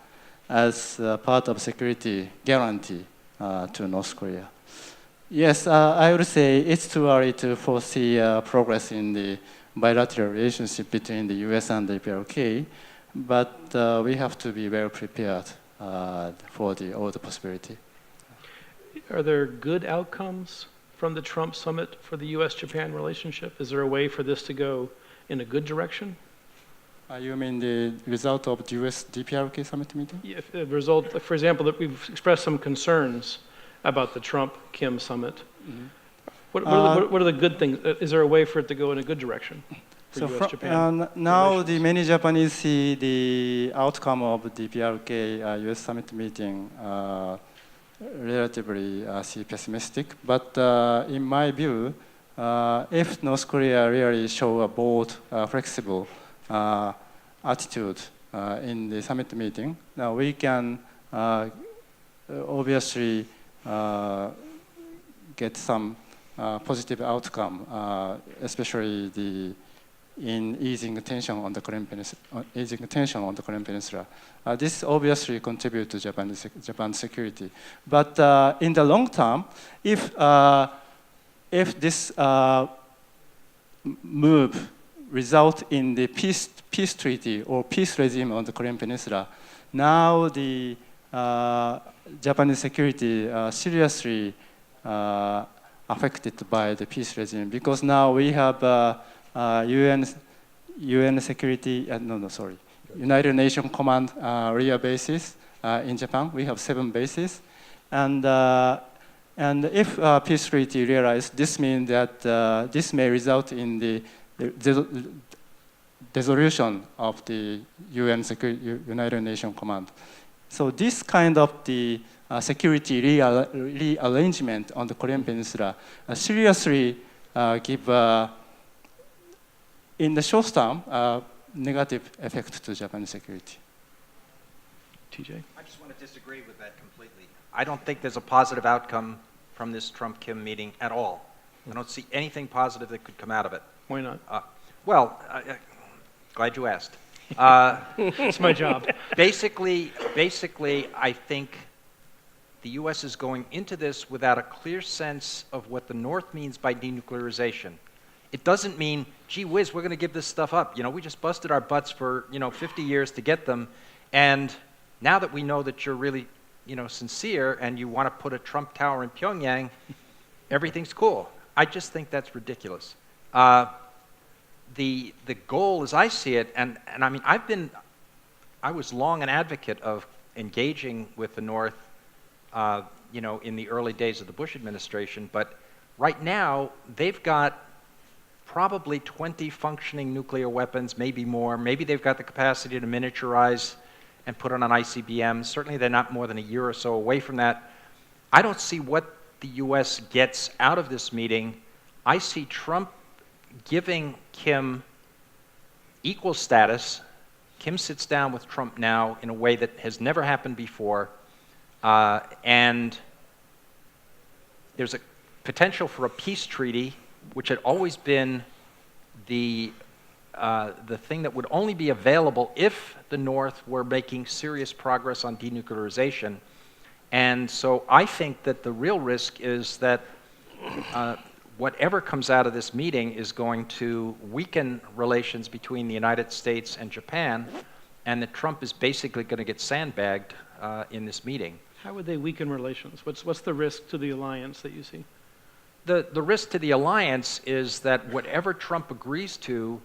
as part of security guarantee to North Korea. Yes, I would say it's too early to foresee progress in the bilateral relationship between the US and the PRK, but we have to be well prepared for all the possibility. Are there good outcomes from the Trump summit for the US-Japan relationship? Is there a way for this to go in a good direction? You mean the result of the US DPRK summit meeting? If the result, for example, that we've expressed some concerns about the Trump-Kim summit. Mm-hmm. What are the good things? Is there a way for it to go in a good direction for US-Japan? Now the many Japanese see the outcome of the DPRK US summit meeting relatively pessimistic. But in my view, if North Korea really show a bold, flexible attitude in the summit meeting, now we can obviously get some positive outcome, especially in easing tension on the Korean Peninsula. This obviously contributes to Japan's security. But in the long term, if this move result in the peace treaty or peace regime on the Korean Peninsula, now the Japanese security seriously affected by the peace regime, because now we have UN security, United Nations Command rear bases in Japan. We have 7 bases, And if peace treaty realized, this means that this may result in the dissolution of the United Nations Command. So this kind of the security rearrangement on the Korean Peninsula seriously give, in the short term, negative effect to Japanese security. TJ? I just want to disagree with that completely. I don't think there's a positive outcome from this Trump-Kim meeting at all. I don't see anything positive that could come out of it. Why not? Well, glad you asked. It's my job. Basically, I think the U.S. is going into this without a clear sense of what the North means by denuclearization. It doesn't mean, gee whiz, we're going to give this stuff up. You know, we just busted our butts for 50 years to get them, and now that we know that you're really sincere and you want to put a Trump Tower in Pyongyang, everything's cool. I just think that's ridiculous. The goal, as I see it, and I mean, I was long an advocate of engaging with the North, in the early days of the Bush administration, but right now they've got probably 20 functioning nuclear weapons, maybe more. Maybe they've got the capacity to miniaturize and put it on ICBMs. Certainly they're not more than a year or so away from that. I don't see what the U.S. gets out of this meeting. I see Trump giving Kim equal status. Kim sits down with Trump now in a way that has never happened before, and there's a potential for a peace treaty, which had always been the thing that would only be available if the North were making serious progress on denuclearization. And so I think that the real risk is that whatever comes out of this meeting is going to weaken relations between the United States and Japan, and that Trump is basically going to get sandbagged in this meeting. How would they weaken relations? What's the risk to the alliance that you see? The risk to the alliance is that whatever Trump agrees to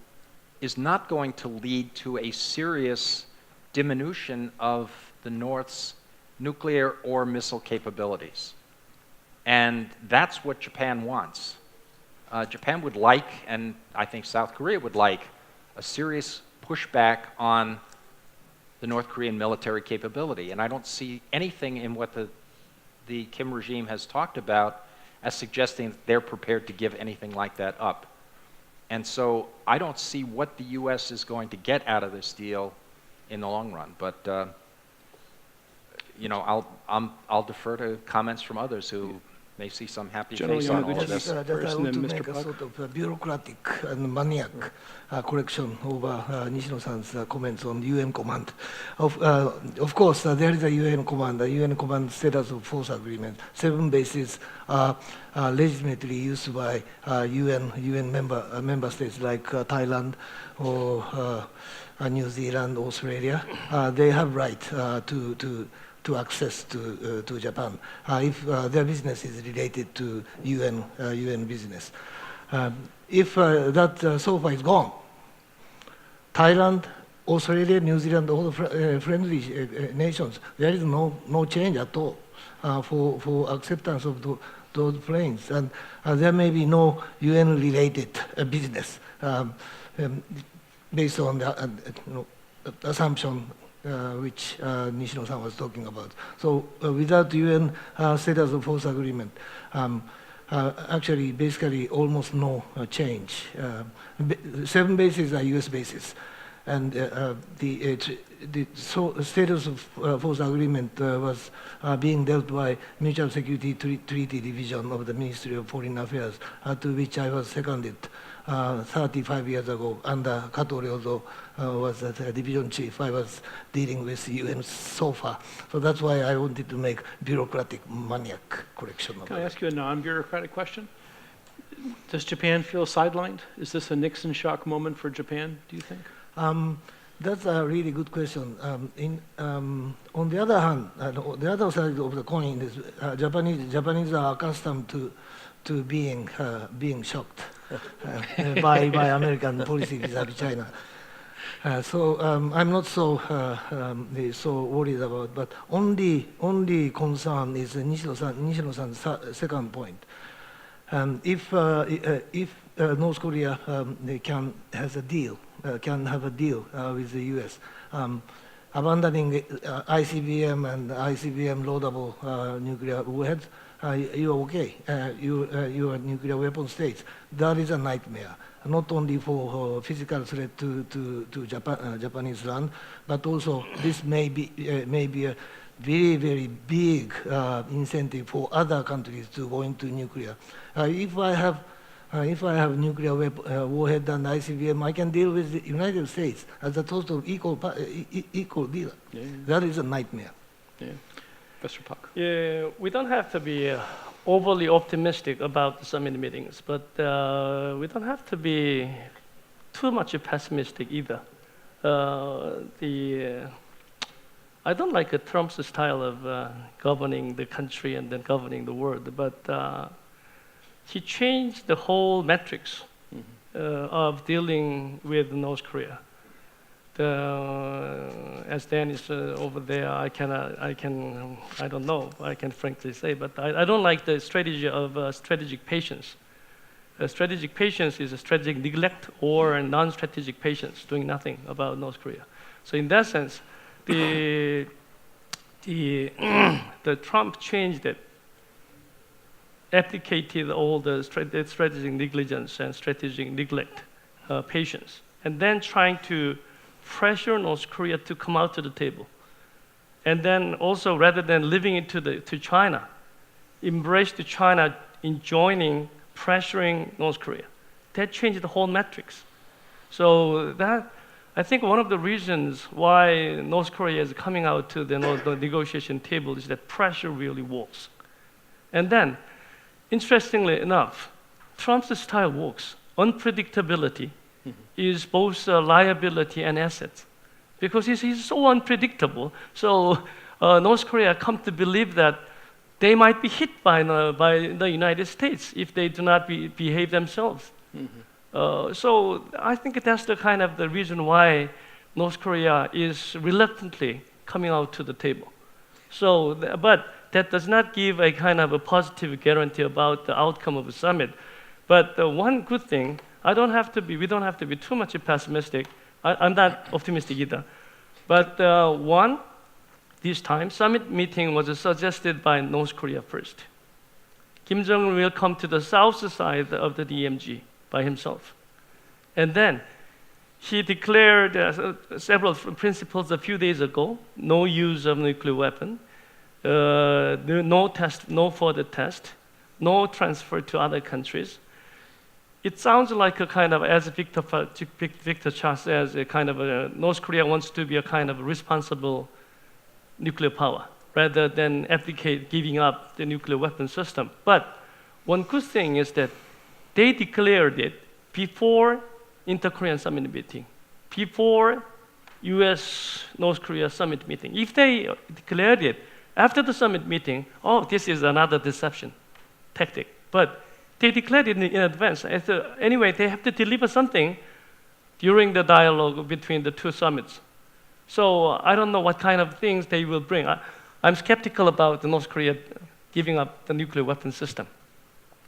is not going to lead to a serious diminution of the North's nuclear or missile capabilities. And that's what Japan wants. Japan would like, and I think South Korea would like, a serious pushback on the North Korean military capability. And I don't see anything in what the Kim regime has talked about as suggesting that they're prepared to give anything like that up. And so I don't see what the U.S. is going to get out of this deal in the long run. But I'll defer to comments from others who may see some happy General face on all Yamaguchi. of this. I First, want and to then make Mr. a Puck. sort of bureaucratic and maniac correction over Nishino-san's comments on UN command. Of course, there is a UN command. The UN command status of force agreement. 7 bases are legitimately used by UN member states like Thailand or New Zealand, Australia. They have right to access to Japan if their business is related to UN business. If that so far is gone, Thailand, Australia, New Zealand, all the friendly nations, there is no change at all for acceptance of those planes, and there may be no UN-related business based on the assumption which Nishino-san was talking about. So without UN status of force agreement, actually basically almost no change. 7 bases are US bases, and the status of force agreement was being dealt by Mutual Security Treaty Division of the Ministry of Foreign Affairs, to which I was seconded 35 years ago under Kato Ryozo was the division chief. I was dealing with UN so far. So that's why I wanted to make bureaucratic maniac correction. Can I ask you a non-bureaucratic question? Does Japan feel sidelined? Is this a Nixon shock moment for Japan, do you think? That's a really good question. On the other hand, the other side of the coin is Japanese are accustomed to being shocked by American policy vis-a-vis China. I'm not so worried about, but only concern is Nishino-san's second point. If North Korea can have a deal with the U.S., abandoning ICBM and ICBM loadable nuclear warheads, you are okay. You are nuclear weapon states. That is a nightmare, not only for physical threat to Japanese land, but also this may be a very, very big incentive for other countries to go into nuclear. If I have nuclear warhead and ICBM, I can deal with the United States as a total equal deal. Yeah. That is a nightmare. Yeah. Mr. Pak. Yeah, we don't have to be overly optimistic about the summit meetings, but we don't have to be too much pessimistic either. I don't like Trump's style of governing the country and then governing the world, but he changed the whole metrics of dealing with North Korea. As Dan is over there, I don't know, I can frankly say, but I don't like the strategy of strategic patience. Strategic patience is a strategic neglect or a non-strategic patience, doing nothing about North Korea. So in that sense, the Trump changed it, abdicated all the strategic negligence and strategic neglect, patience, and then trying to pressure North Korea to come out to the table. And then also, rather than leaving it to China, embraced China in joining, pressuring North Korea. That changed the whole metrics. So that, I think one of the reasons why North Korea is coming out to the negotiation table is that pressure really works. And then, interestingly enough, Trump's style works. Unpredictability is both a liability and asset, because he's so unpredictable. So North Korea come to believe that they might be hit by the United States if they do not behave themselves. So I think that's the kind of the reason why North Korea is reluctantly coming out to the table. So, but that does not give a kind of a positive guarantee about the outcome of the summit. But one good thing, we don't have to be too much pessimistic. I'm not optimistic either. But this time, summit meeting was suggested by North Korea first. Kim Jong-un will come to the south side of the DMZ by himself. And then he declared several principles a few days ago: no use of nuclear weapon, no further test, no transfer to other countries. It sounds like a kind of, as Victor Cha says, a kind of North Korea wants to be a kind of responsible nuclear power rather than giving up the nuclear weapon system. But one good thing is that they declared it before inter-Korean summit meeting, before U.S.-North Korea summit meeting. If they declared it after the summit meeting, oh, this is another deception tactic. But they declared it in advance. Anyway, they have to deliver something during the dialogue between the two summits. So I don't know what kind of things they will bring. I'm skeptical about North Korea giving up the nuclear weapon system.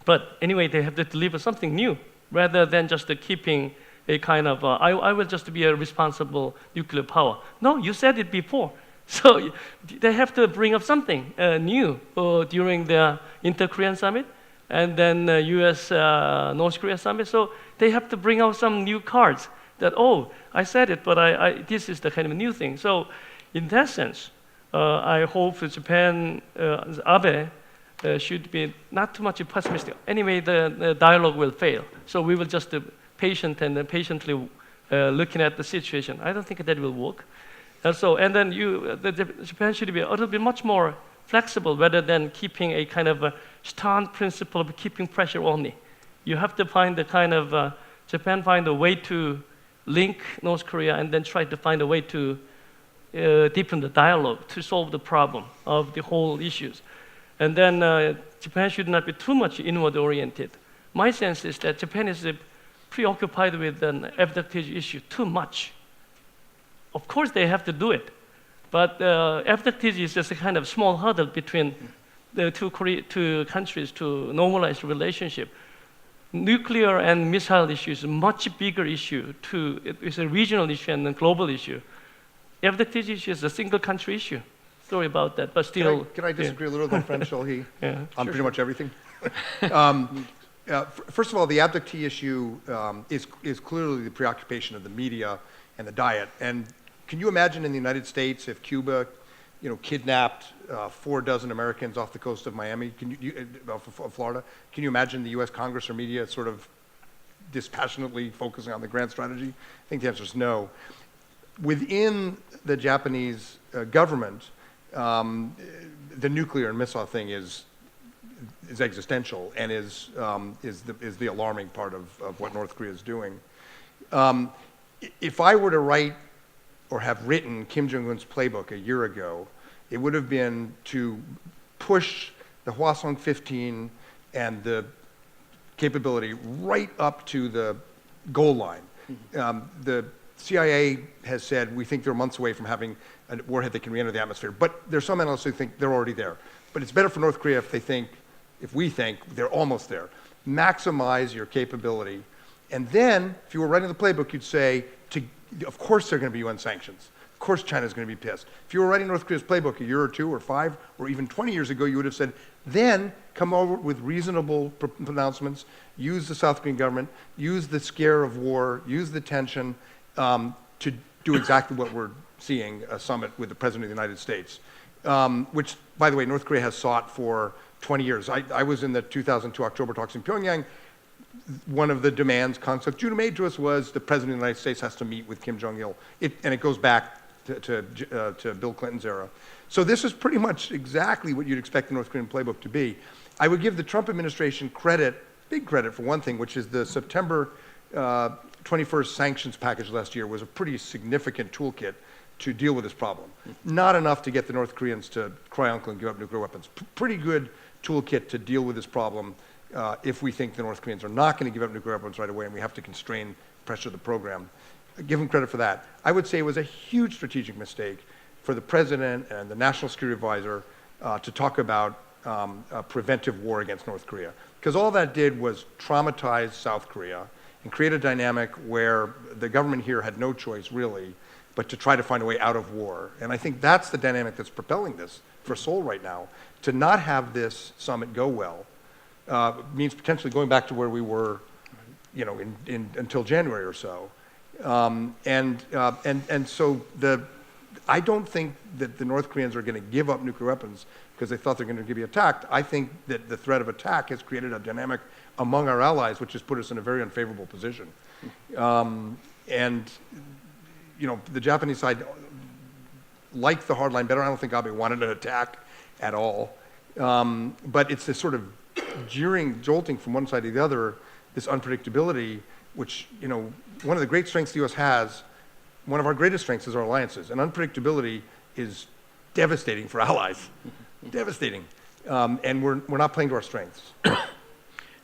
But anyway, they have to deliver something new rather than just keeping a kind of, I will just be a responsible nuclear power. No, you said it before. So they have to bring up something new during the inter-Korean summit and then U.S.-North Korea summit. So they have to bring out some new cards that, oh, I said it, but this is the kind of new thing. So in that sense, I hope Japan, Abe, should be not too much pessimistic. Anyway, the dialogue will fail. So we will just be patient and patiently looking at the situation. I don't think that will work. And then Japan should be a little bit much more flexible rather than keeping a kind of stern principle of keeping pressure only. You have to find the kind of, Japan find a way to link North Korea and then try to find a way to deepen the dialogue to solve the problem of the whole issues. And then Japan should not be too much inward-oriented. My sense is that Japan is preoccupied with an advantage issue too much. of course they have to do it, but FTT is just a kind of small hurdle between the two countries to normalize the relationship. Nuclear and missile issue is a much bigger issue. It's a regional issue and a global issue. FTT issue is a single country issue. Sorry about that, but still. Can I disagree a little with my friend Cheol Yeah, on pretty much everything? First of all, the abductee issue is clearly the preoccupation of the media and the diet. And can you imagine in the United States if Cuba, kidnapped 4 dozen Americans off the coast of Miami, of Florida? Can you imagine the U.S. Congress or media sort of dispassionately focusing on the grand strategy? I think the answer is no. Within the Japanese government, the nuclear and missile thing is existential and is the alarming part of what North Korea is doing. If I were to write or have written Kim Jong-un's playbook a year ago, it would have been to push the Hwasong 15 and the capability right up to the goal line. The CIA has said we think they're months away from having a warhead that can re-enter the atmosphere, but there's some analysts who think they're already there. But it's better for North Korea if we think they're almost there. Maximize your capability. And then, if you were writing the playbook, you'd say, of course there are going to be UN sanctions. Of course China's going to be pissed. If you were writing North Korea's playbook a year or 2 or 5 or even 20 years ago, you would have said, then come over with reasonable pronouncements, use the South Korean government, use the scare of war, use the tension to do exactly what we're seeing, a summit with the President of the United States, which, by the way, North Korea has sought for 20 years. I was in the 2002 October talks in Pyongyang. One of the demands Kang Seok-jun made to us was the President of the United States has to meet with Kim Jong-il. And it goes back to Bill Clinton's era. So this is pretty much exactly what you'd expect the North Korean playbook to be. I would give the Trump administration credit, big credit for one thing, which is the September 21st sanctions package last year was a pretty significant toolkit to deal with this problem. Not enough to get the North Koreans to cry uncle and give up nuclear weapons. Pretty good toolkit to deal with this problem if we think the North Koreans are not going to give up nuclear weapons right away and we have to constrain pressure of the program. Give them credit for that. I would say it was a huge strategic mistake for the President and the National Security Advisor to talk about a preventive war against North Korea. Because all that did was traumatize South Korea and create a dynamic where the government here had no choice, really, but to try to find a way out of war. And I think that's the dynamic that's propelling this for Seoul right now. To not have this summit go well means potentially going back to where we were, until January or so. And so I don't think that the North Koreans are going to give up nuclear weapons because they thought they're going to be attacked. I think that the threat of attack has created a dynamic among our allies, which has put us in a very unfavorable position. The Japanese side liked the hard line better. I don't think Abe wanted an attack at all. But it's this sort of jolting from one side to the other, this unpredictability, which, one of the great strengths the U.S. has, one of our greatest strengths is our alliances. And unpredictability is devastating for allies. Devastating. And we're not playing to our strengths.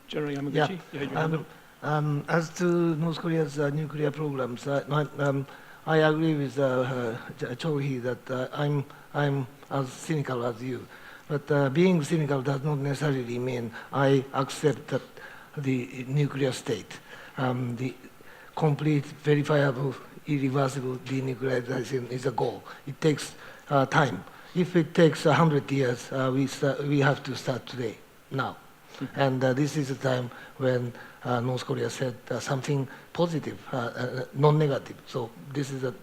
General Yamaguchi? Yeah. As to North Korea's nuclear programs, I agree with Cheol that I'm as cynical as you. But being cynical does not necessarily mean I accept that the nuclear state, the complete, verifiable, irreversible denuclearization is a goal. It takes time. If it takes 100 years, we have to start today, now. And this is a time when North Korea said something positive, non-negative. So this is a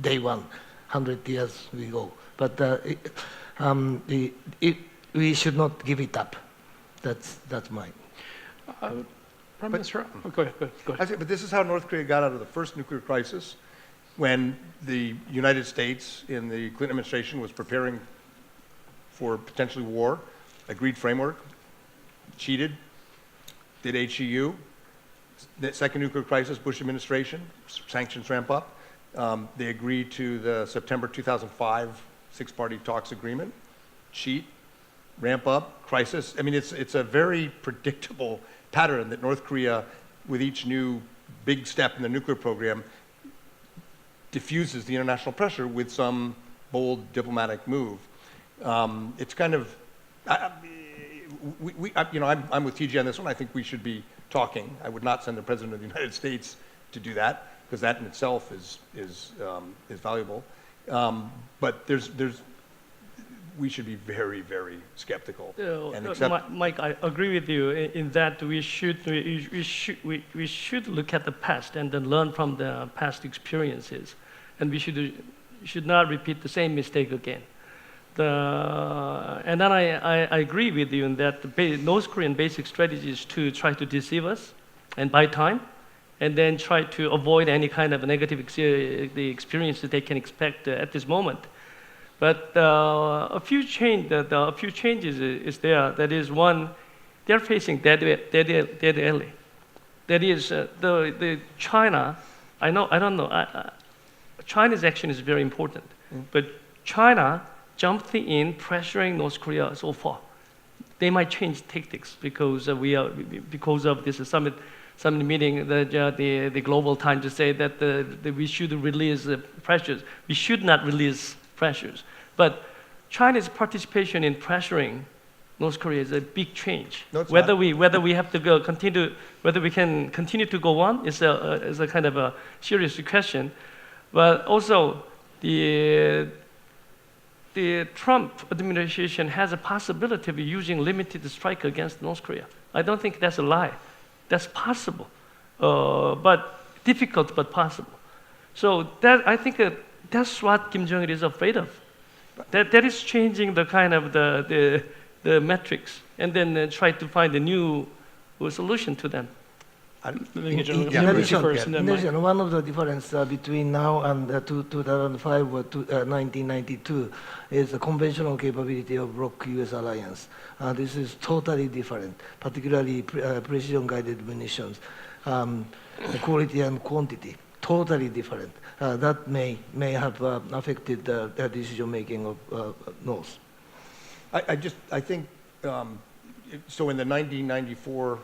day one, 100 years we go. But we should not give it up. That's mine. Prime Minister, go ahead. But this is how North Korea got out of the first nuclear crisis, when the United States in the Clinton administration was preparing for potentially war, agreed framework, cheated, did HEU. The second nuclear crisis, Bush administration, sanctions ramp up. They agreed to the September 2005 six-party talks agreement, cheat, ramp up, crisis. I mean, it's a very predictable pattern that North Korea, with each new big step in the nuclear program, diffuses the international pressure with some bold diplomatic move. It's kind of, I'm with TJ on this one. I think we should be talking. I would not send the President of the United States to do that, because that in itself is valuable. But we should be very, very skeptical and accept. Mike, I agree with you in that we should look at the past and then learn from the past experiences, and we should not repeat the same mistake again. And then I agree with you in that the North Korean basic strategy is to try to deceive us and buy time, and then try to avoid any kind of negative the experience that they can expect at this moment. But a few changes is there. That is, one, they're facing dead alley. That is, the China. I don't know. China's action is very important, but China jumped in, pressuring North Korea so far. They might change tactics because of this summit meeting, the global time to say that we should release pressures. We should not release pressures. But China's participation in pressuring North Korea is a big change. No, it's whether not. we have to whether we can continue to go on is a kind of a serious question. But also the Trump administration has a possibility of using limited strike against North Korea. I don't think that's a lie. That's possible, but difficult but possible. So I think that's what Kim Jong-il is afraid of. That is changing the kind of the metrics, and then try to find a new solution to them. In addition, one of the difference between now and 2005 or 1992 is the conventional capability of bloc U.S. alliance. This is totally different, particularly precision-guided munitions. The quality and quantity, totally different. That may have affected the decision-making of North. I think, so in the 1994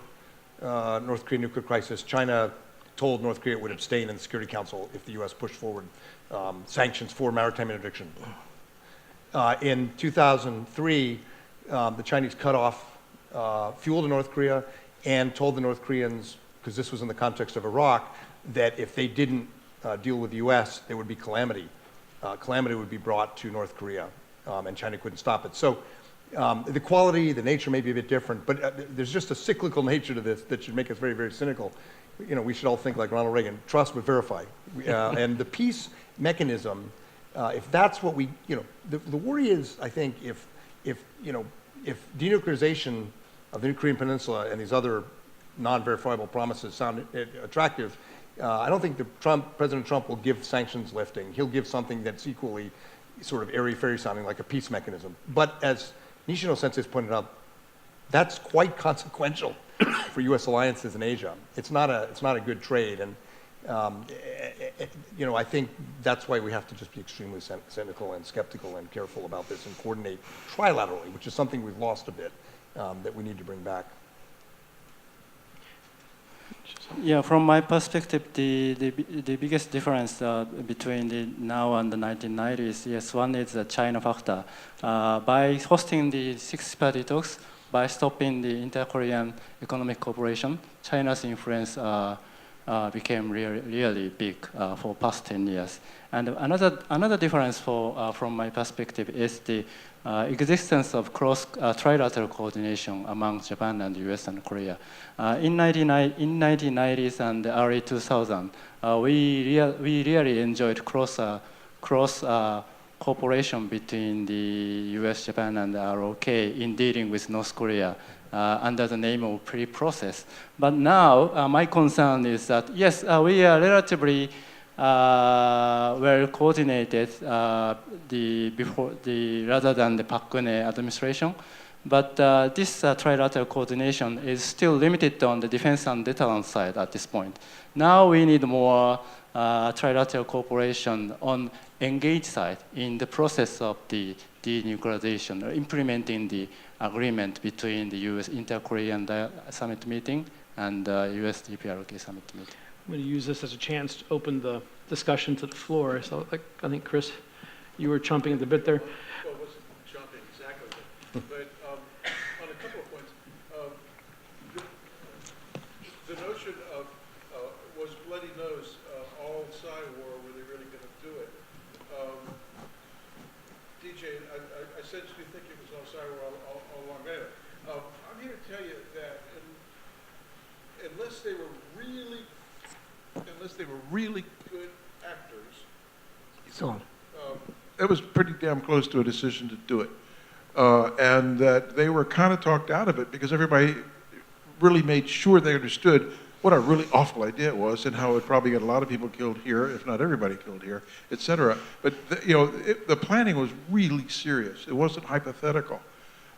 North Korean nuclear crisis, China told North Korea it would abstain in the Security Council if the U.S. pushed forward sanctions for maritime interdiction. In 2003, the Chinese cut off fuel to North Korea and told the North Koreans, because this was in the context of Iraq, that if they didn't deal with the U.S., there would be calamity. Calamity would be brought to North Korea, and China couldn't stop it. So the quality, the nature may be a bit different, but there's just a cyclical nature to this that should make us very, very cynical. We should all think like Ronald Reagan: trust but verify. And the peace mechanism, if that's what the worry is, I think, if denuclearization of the Korean Peninsula and these other non-verifiable promises sound attractive, I don't think President Trump will give sanctions lifting. He'll give something that's equally sort of airy-fairy sounding, like a peace mechanism. But as Nishino Sensei pointed out, that's quite consequential for U.S. alliances in Asia. It's not a good trade, and I think that's why we have to just be extremely cynical and skeptical and careful about this and coordinate trilaterally, which is something we've lost a bit that we need to bring back. Yeah, from my perspective, the biggest difference between the now and the 1990s, yes, one is the China factor. By hosting the six-party talks, by stopping the inter-Korean economic cooperation, China's influence became really big for past 10 years. And another difference from my perspective is the existence of trilateral coordination among Japan and the US and Korea. In 1990s and early 2000s, we really enjoyed cross cooperation between the US, Japan, and ROK in dealing with North Korea under the name of pre-process. But now, my concern is that, yes, we are relatively well coordinated rather than the Park Geun-hye administration, but this trilateral coordination is still limited on the defense and deterrence side at this point. Now we need more trilateral cooperation on engaged side in the process of the denuclearization, or implementing the agreement between the U.S. Inter-Korean Summit meeting and US DPRK Summit meeting. I'm going to use this as a chance to open the discussion to the floor. So I think, Chris, you were chomping at the bit there. Well, it wasn't jumping exactly, but on a couple of points, the notion of was bloody nose all Psy-War, were they really going to do it? DJ, I essentially think it was all Psy-War all along. Anyway, I'm here to tell you that unless they were really good actors, So, it was pretty damn close to a decision to do it. And that they were kind of talked out of it because everybody really made sure they understood what a really awful idea it was and how it would probably get a lot of people killed here, if not everybody killed here, et cetera. But the planning was really serious. It wasn't hypothetical.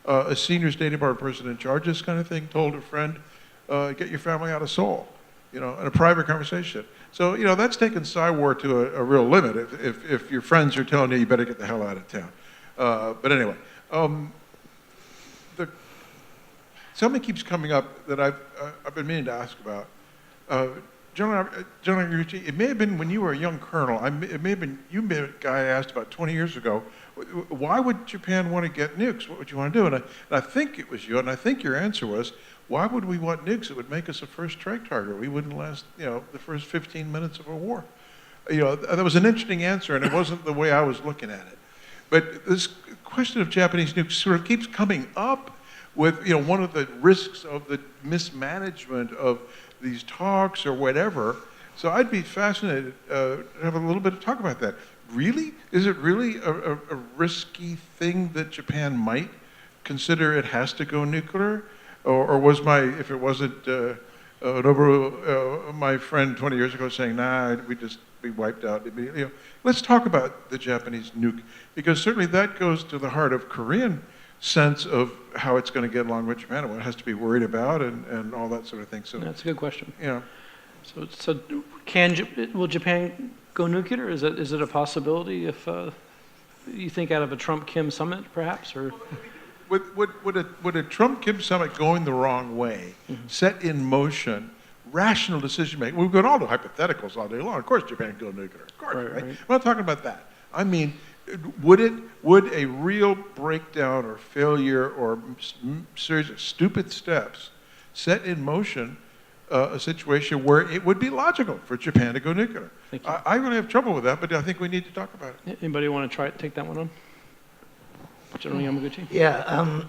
A senior State Department person in charge of this kind of thing told a friend, get your family out of Seoul, in a private conversation. So, that's taken Psy-War to a real limit if your friends are telling you better get the hell out of town. But anyway, something keeps coming up that I've been meaning to ask about. General Yamaguchi, it may have been when you were a young colonel, it may have been, you may have a guy I asked about 20 years ago, why would Japan want to get nukes? What would you want to do? And I think it was you, and I think your answer was, why would we want nukes? It would make us a first strike target. We wouldn't last, the first 15 minutes of a war. That was an interesting answer, and it wasn't the way I was looking at it. But this question of Japanese nukes sort of keeps coming up with, one of the risks of the mismanagement of these talks or whatever. So I'd be fascinated to have a little bit of talk about that. Really? Is it really a risky thing that Japan might consider it has to go nuclear? Or was if it wasn't Noboru, my friend 20 years ago saying, nah, we'd just be wiped out immediately. Let's talk about the Japanese nuke, because certainly that goes to the heart of Korean sense of how it's going to get along with Japan and what it has to be worried about and all that sort of thing. So That's a good question. Yeah. So will Japan go nuclear? Is it a possibility if you think out of a Trump-Kim summit, perhaps, or? Would a Trump-Kim summit going the wrong way set in motion rational decision-making? We've got all the hypotheticals all day long. Of course Japan can go nuclear. Of course, right? I'm not talking about that. I mean, would a real breakdown or failure or series of stupid steps set in motion a situation where it would be logical for Japan to go nuclear? I really have trouble with that, but I think we need to talk about it. Anybody want to take that one on? General Yamaguchi? yeah,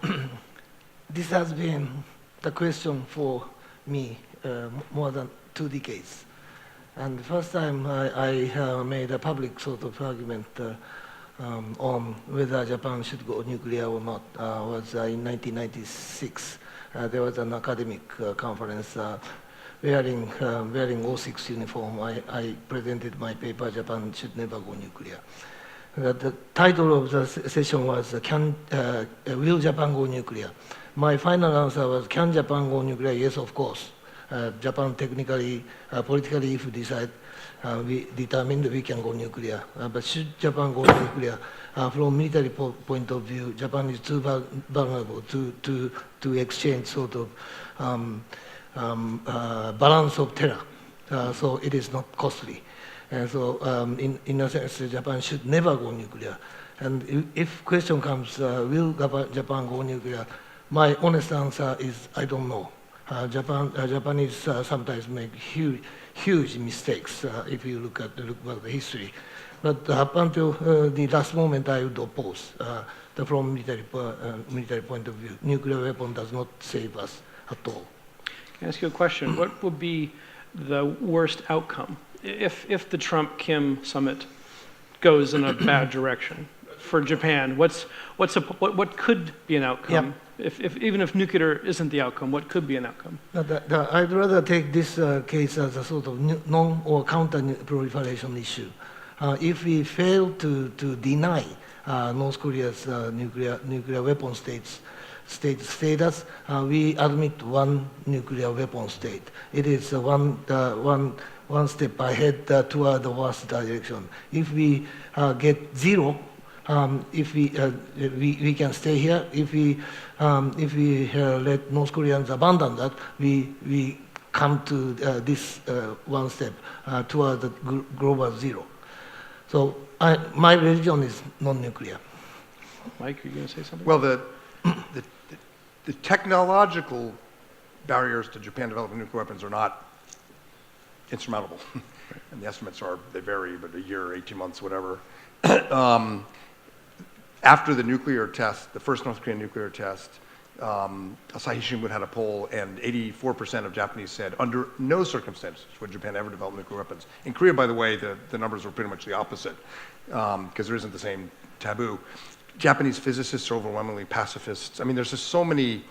this has been the question for me more than 2 decades. And the first time I made a public sort of argument on whether Japan should go nuclear or not was in 1996. There was an academic conference wearing 06 uniform. I presented my paper, Japan should never go nuclear. The title of the session was, will Japan go nuclear? My final answer was, can Japan go nuclear? Yes, of course. Japan technically, politically, if we decide, we determined we can go nuclear. But should Japan go nuclear? From military point of view, Japan is too vulnerable to exchange sort of balance of terror. So it is not costly. And so, in a sense, Japan should never go nuclear. And if question comes, will Japan go nuclear? My honest answer is, I don't know. Japanese sometimes make huge mistakes if you look at the history. But up until the last moment, I would oppose. From military point of view, nuclear weapon does not save us at all. Can I ask you a question? What would be the worst outcome if the Trump-Kim summit goes in a bad direction for Japan? What could be an outcome? Yep. Even if nuclear isn't the outcome, what could be an outcome? I'd rather take this case as a sort of non or counter-proliferation issue. If we fail to deny North Korea's nuclear weapon status, we admit one nuclear weapon state. It is one step ahead toward the worst direction. If we get zero, if we can stay here. If we let North Koreans abandon that, we come to this one step toward the global zero. So my religion is non-nuclear. Mike, are you going to say something? Well, the technological barriers to Japan developing nuclear weapons are not insurmountable. And the estimates are, they vary, but a year, 18 months, whatever. After the nuclear test, the first North Korean nuclear test, Asahi Shimbun had a poll, and 84% of Japanese said, under no circumstances would Japan ever develop nuclear weapons. In Korea, by the way, the numbers were pretty much the opposite, because there isn't the same taboo. Japanese physicists are overwhelmingly pacifists. I mean, there's just so many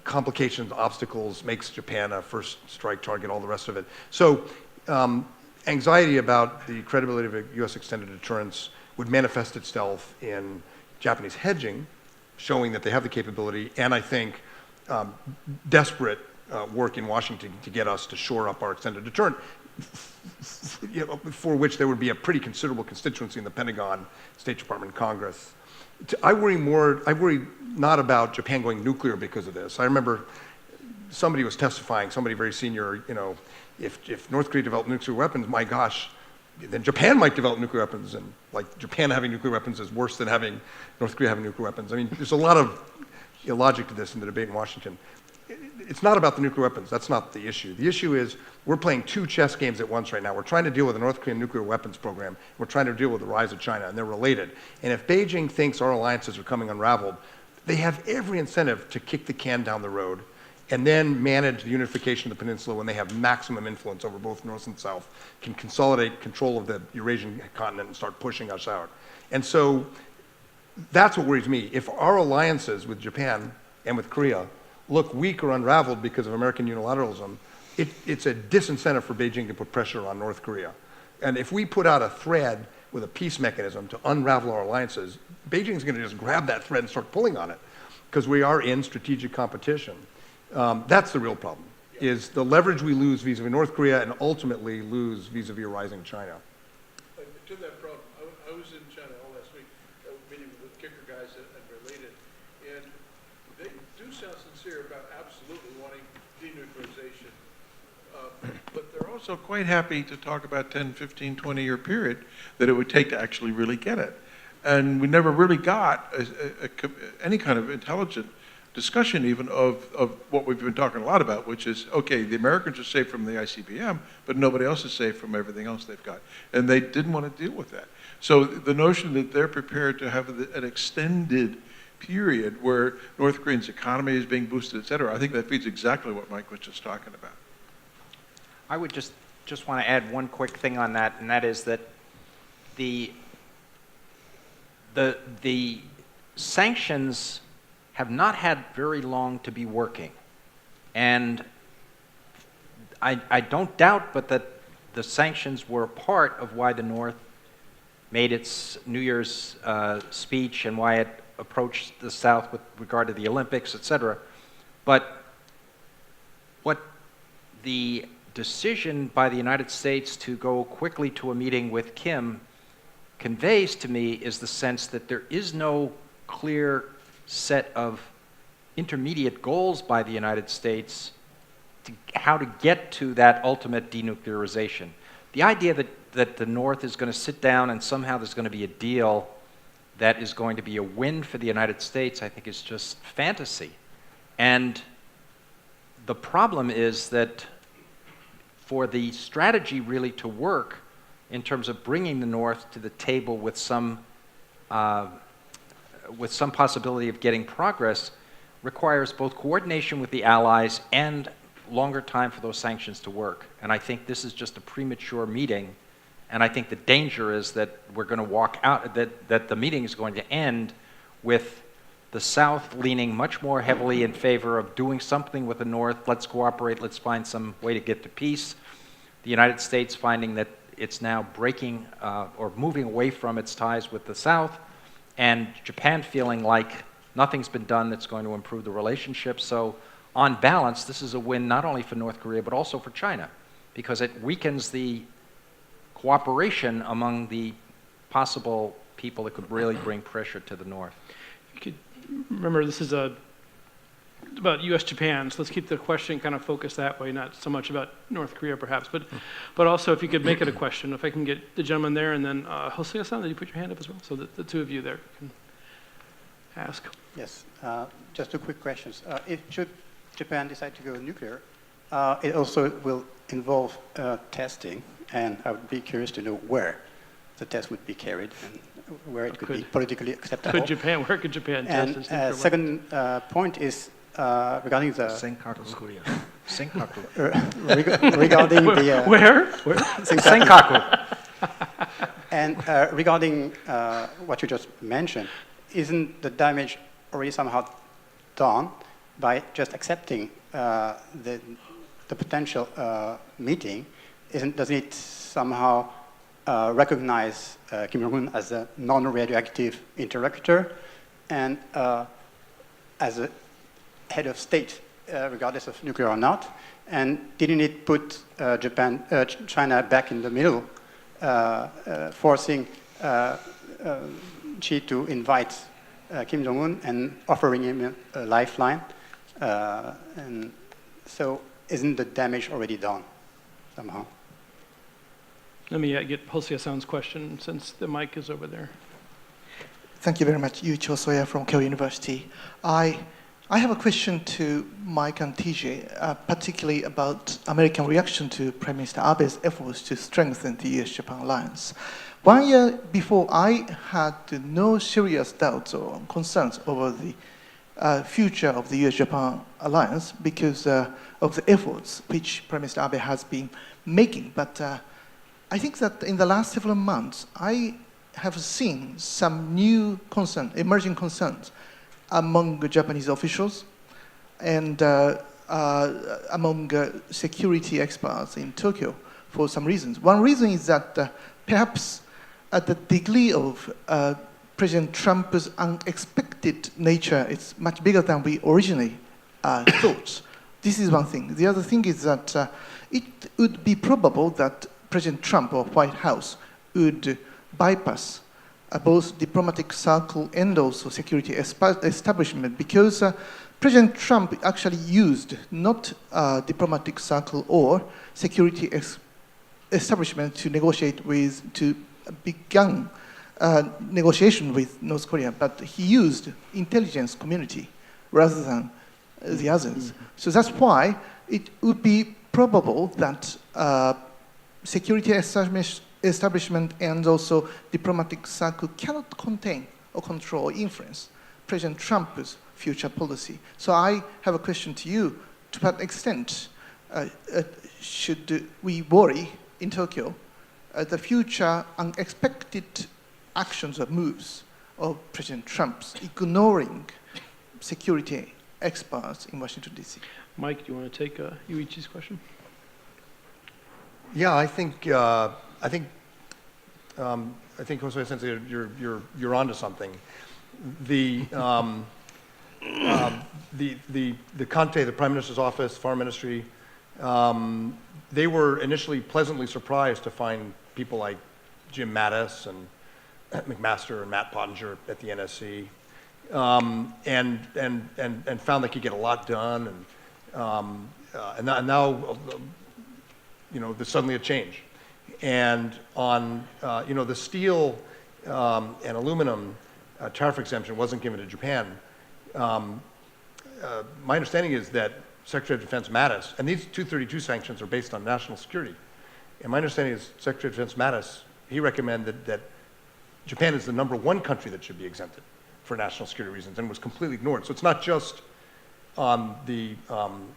complications, obstacles, makes Japan a first strike target, all the rest of it. So anxiety about the credibility of a U.S. extended deterrence would manifest itself in Japanese hedging, showing that they have the capability, and I think desperate work in Washington to get us to shore up our extended deterrent, for which there would be a pretty considerable constituency in the Pentagon, State Department, Congress. I worry not about Japan going nuclear because of this. I remember somebody was testifying, somebody very senior, if North Korea developed nuclear weapons, my gosh, then Japan might develop nuclear weapons, and like Japan having nuclear weapons is worse than having North Korea having nuclear weapons. I mean, there's a lot of illogic to this in the debate in Washington. It's not about the nuclear weapons. That's not the issue. The issue is we're playing two chess games at once right now. We're trying to deal with the North Korean nuclear weapons program. We're trying to deal with the rise of China, and they're related. And if Beijing thinks our alliances are coming unraveled, they have every incentive to kick the can down the road and then manage the unification of the peninsula when they have maximum influence over both North and South, can consolidate control of the Eurasian continent and start pushing us out. And so that's what worries me. If our alliances with Japan and with Korea look weak or unraveled because of American unilateralism, it's a disincentive for Beijing to put pressure on North Korea. And if we put out a thread with a peace mechanism to unravel our alliances, Beijing's going to just grab that thread and start pulling on it because we are in strategic competition. That's the real problem, is the leverage we lose vis-a-vis North Korea and ultimately lose vis-a-vis a rising China. To that problem, I was in China all last week, meeting with the kicker guys and related, and they do sound sincere about absolutely wanting denuclearization, but they're also quite happy to talk about 10, 15, 20-year period that it would take to actually really get it. And we never really got any kind of intelligent discussion even of what we've been talking a lot about, which is, okay, the Americans are safe from the ICBM, but nobody else is safe from everything else they've got. And they didn't want to deal with that. So the notion that they're prepared to have an extended period where North Korea's economy is being boosted, et cetera, I think that feeds exactly what Mike was just talking about. I would just want to add one quick thing on that, and that is that the sanctions have not had very long to be working. And I don't doubt but that the sanctions were a part of why the North made its New Year's speech and why it approached the South with regard to the Olympics, et cetera. But what the decision by the United States to go quickly to a meeting with Kim conveys to me is the sense that there is no clear set of intermediate goals by the United States to how to get to that ultimate denuclearization. The idea that the North is going to sit down and somehow there's going to be a deal that is going to be a win for the United States, I think is just fantasy. And the problem is that for the strategy really to work in terms of bringing the North to the table with some possibility of getting progress requires both coordination with the Allies and longer time for those sanctions to work. And I think this is just a premature meeting. And I think the danger is that we're going to walk out, that the meeting is going to end with the South leaning much more heavily in favor of doing something with the North. Let's cooperate, let's find some way to get to peace. The United States finding that it's now breaking or moving away from its ties with the South, and Japan feeling like nothing's been done that's going to improve the relationship. So on balance, this is a win not only for North Korea, but also for China, because it weakens the cooperation among the possible people that could really bring pressure to the North. You could remember this is a about U.S.-Japan, so let's keep the question kind of focused that way, not so much about North Korea perhaps, but also if you could make it a question, if I can get the gentleman there, and then Hosea-san, did you put your hand up as well? So the two of you there can ask. Yes, just two quick questions. Should Japan decide to go nuclear, it also will involve testing, and I would be curious to know where the test would be carried and where it could be politically acceptable. Where could Japan test its nuclear weapons? Second point is regarding the Senkaku. regarding the Where? Senkaku. and regarding what you just mentioned, isn't the damage already somehow done by just accepting the potential meeting? Doesn't it somehow recognize Kim Jong-un as a non-radioactive interlocutor and as a head of state, regardless of nuclear or not? And didn't it put China back in the middle, forcing Xi to invite Kim Jong-un and offering him a lifeline? And so isn't the damage already done somehow? Let me get Hosea-san's question since the mic is over there. Thank you very much. Yu Cho-soya from Keio University. I have a question to Mike and TJ, particularly about American reaction to Prime Minister Abe's efforts to strengthen the US-Japan alliance. 1 year before, I had no serious doubts or concerns over the future of the US-Japan alliance because of the efforts which Prime Minister Abe has been making. But I think that in the last several months, I have seen some new emerging concerns among the Japanese officials and among security experts in Tokyo for some reasons. One reason is that perhaps at the degree of President Trump's unexpected nature is much bigger than we originally thought. This is one thing. The other thing is that it would be probable that President Trump or White House would bypass both diplomatic circle and also security establishment because President Trump actually used not diplomatic circle or security establishment to negotiate with, to begin negotiation with North Korea, but he used intelligence community rather than the others. So that's why it would be probable that security establishment and also diplomatic circle cannot contain or control or influence President Trump's future policy. So I have a question to you. To what extent should we worry in Tokyo the future unexpected actions or moves of President Trump's ignoring security experts in Washington, D.C.? Mike, do you want to take Yuichi's question? Yeah, I think Jose Sensei, you're onto something. The Conte, the Prime Minister's office, Foreign Ministry, they were initially pleasantly surprised to find people like Jim Mattis and McMaster and Matt Pottinger at the NSC, and found they could get a lot done, and now there's suddenly a change. And on the steel and aluminum tariff exemption wasn't given to Japan. My understanding is that Secretary of Defense Mattis, and these 232 sanctions are based on national security, and my understanding is Secretary of Defense Mattis, he recommended that Japan is the #1 country that should be exempted for national security reasons and was completely ignored. So it's not just on the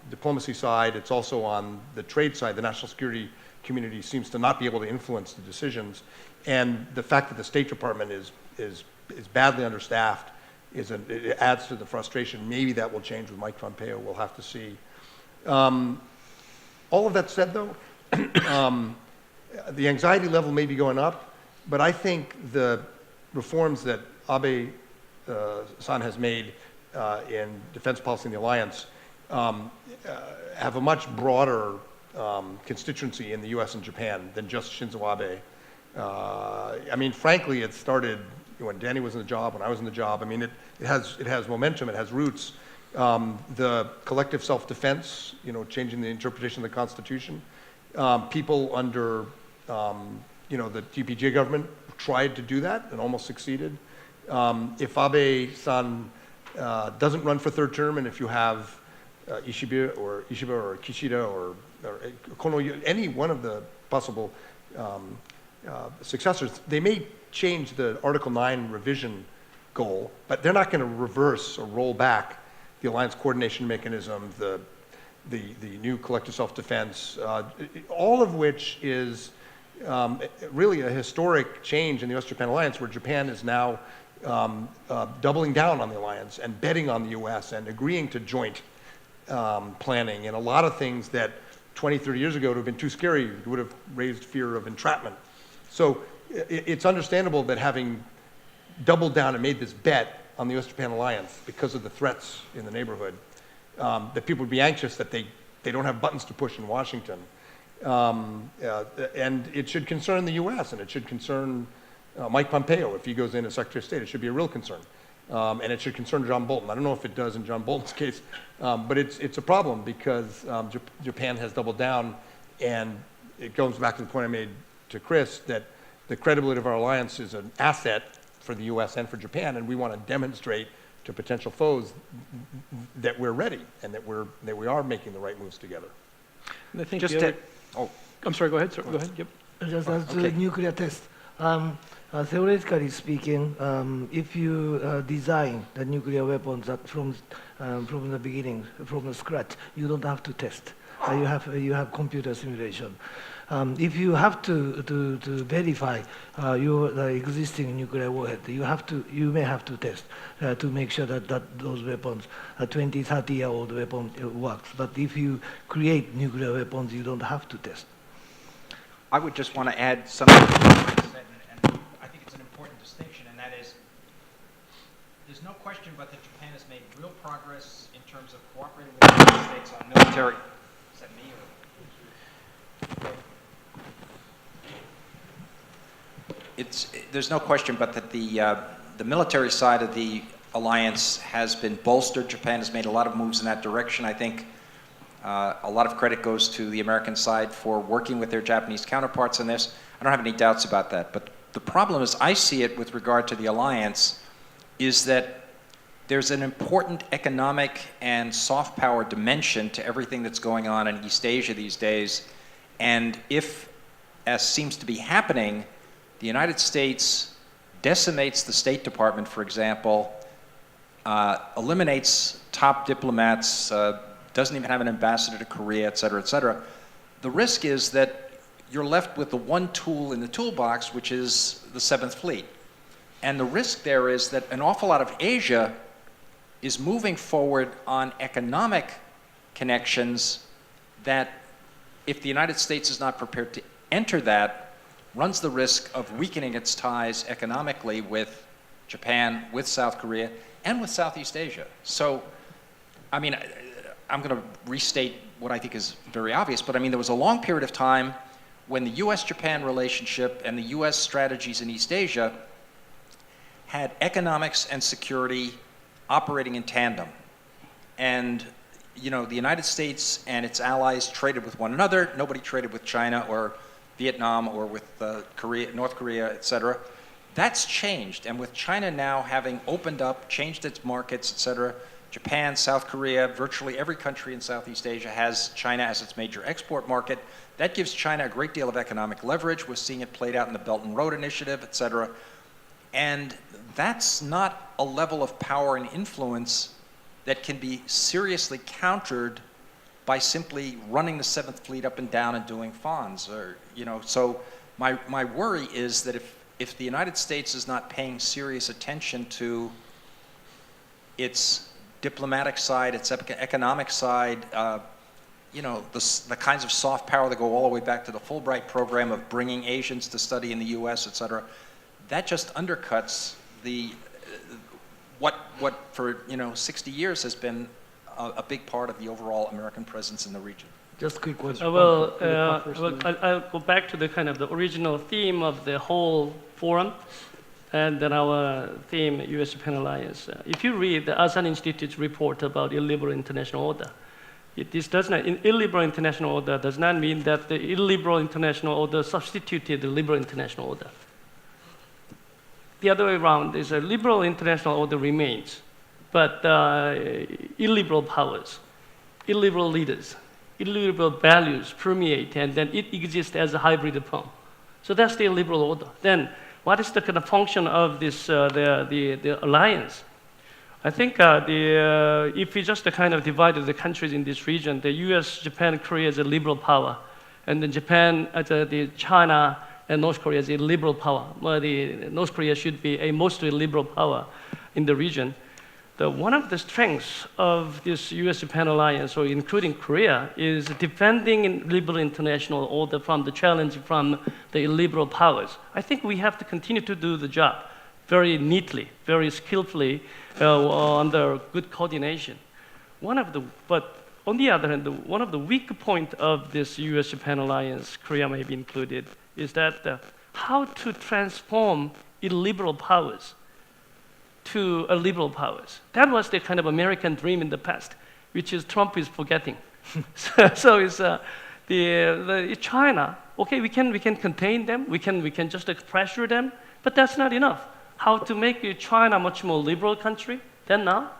diplomacy side, it's also on the trade side. The national security community seems to not be able to influence the decisions, and the fact that the State Department is badly understaffed it adds to the frustration. Maybe that will change with Mike Pompeo. We'll have to see. All of that said, though, the anxiety level may be going up, but I think the reforms that Abe-san has made in defense policy in the alliance have a much broader constituency in the U.S. and Japan than just Shinzo Abe. I mean, frankly, it started when Danny was in the job, when I was in the job. I mean, it has momentum, it has roots, the collective self-defense, changing the interpretation of the Constitution. People under, the TPJ government tried to do that and almost succeeded. If Abe-san doesn't run for third term, and if you have Ishiba or Kishida or Kono, any one of the possible successors, they may change the Article 9 revision goal, but they're not going to reverse or roll back the alliance coordination mechanism, the new collective self-defense, all of which is really a historic change in the US-Japan alliance, where Japan is now doubling down on the alliance and betting on the US and agreeing to joint planning and a lot of things that 20, 30 years ago would have been too scary. It would have raised fear of entrapment. So it's understandable that having doubled down and made this bet on the US-Japan alliance because of the threats in the neighborhood, that people would be anxious that they don't have buttons to push in Washington. And it should concern the US, and it should concern Mike Pompeo if he goes in as Secretary of State. It should be a real concern. And it should concern John Bolton. I don't know if it does in John Bolton's case, but it's a problem because Japan has doubled down, and it goes back to the point I made to Chris that the credibility of our alliance is an asset for the US and for Japan, and we want to demonstrate to potential foes that we're ready and that we are making the right moves together. And I think Just the other, oh, I'm sorry, go ahead, sir. Go ahead. Yep. Just as to okay. nuclear test. Theoretically speaking, if you design the nuclear weapons from the beginning, from the scratch, you don't have to test. You have computer simulation. If you have to verify the existing nuclear warhead, you may have to test to make sure that those weapons, 20, 30-year-old weapon works. But if you create nuclear weapons, you don't have to test. I would just want to add something to what Mike said, and I think it's an important distinction, and that is, there's no question but that Japan has made real progress in terms of cooperating with the United States on military. Is that me or? There's no question but that the military side of the alliance has been bolstered. Japan has made a lot of moves in that direction. I think a lot of credit goes to the American side for working with their Japanese counterparts on this. I don't have any doubts about that. But the problem, as I see it with regard to the alliance, is that there's an important economic and soft power dimension to everything that's going on in East Asia these days. And if, as seems to be happening, the United States decimates the State Department, for example, eliminates top diplomats, doesn't even have an ambassador to Korea, et cetera, the risk is that you're left with the one tool in the toolbox, which is the Seventh Fleet. And the risk there is that an awful lot of Asia is moving forward on economic connections that, if the United States is not prepared to enter that, runs the risk of weakening its ties economically with Japan, with South Korea, and with Southeast Asia. So, I mean, I'm going to restate what I think is very obvious, but I mean, there was a long period of time when the US-Japan relationship and the US strategies in East Asia had economics and security operating in tandem. And, the United States and its allies traded with one another. Nobody traded with China or Vietnam or with North Korea, et cetera. That's changed. And with China now having opened up, changed its markets, et cetera, Japan, South Korea, virtually every country in Southeast Asia has China as its major export market. That gives China a great deal of economic leverage. We're seeing it played out in the Belt and Road Initiative, et cetera. And that's not a level of power and influence that can be seriously countered by simply running the Seventh Fleet up and down and doing FONs. So my worry is that if the United States is not paying serious attention to its diplomatic side, its economic side, the kinds of soft power that go all the way back to the Fulbright program of bringing Asians to study in the U.S., et cetera, that just undercuts what for 60 years has been a big part of the overall American presence in the region. Just a quick question. I'll go back to the kind of the original theme of the whole forum. and then our theme, US-Japan alliance. If you read the Asan Institute's report about illiberal international order, illiberal international order does not mean that the illiberal international order substituted the liberal international order. The other way around is a liberal international order remains, but illiberal powers, illiberal leaders, illiberal values permeate, and then it exists as a hybrid form. So that's the illiberal order. Then what is the kind of function of this, the alliance? I think if we just kind of divided the countries in this region, the US, Japan, Korea is a liberal power, and then Japan, the China, and North Korea is a liberal power. Well, the North Korea should be a mostly liberal power in the region. One of the strengths of this US-Japan alliance, or including Korea, is defending liberal international order from the challenge from the illiberal powers. I think we have to continue to do the job very neatly, very skillfully, under good coordination. But on the other hand, one of the weak points of this US-Japan alliance, Korea may be included, is that how to transform illiberal powers to liberal powers. That was the kind of American dream in the past, which is Trump is forgetting. So it's China. Okay, we can contain them. We can just pressure them, but that's not enough. How to make China a much more liberal country than now?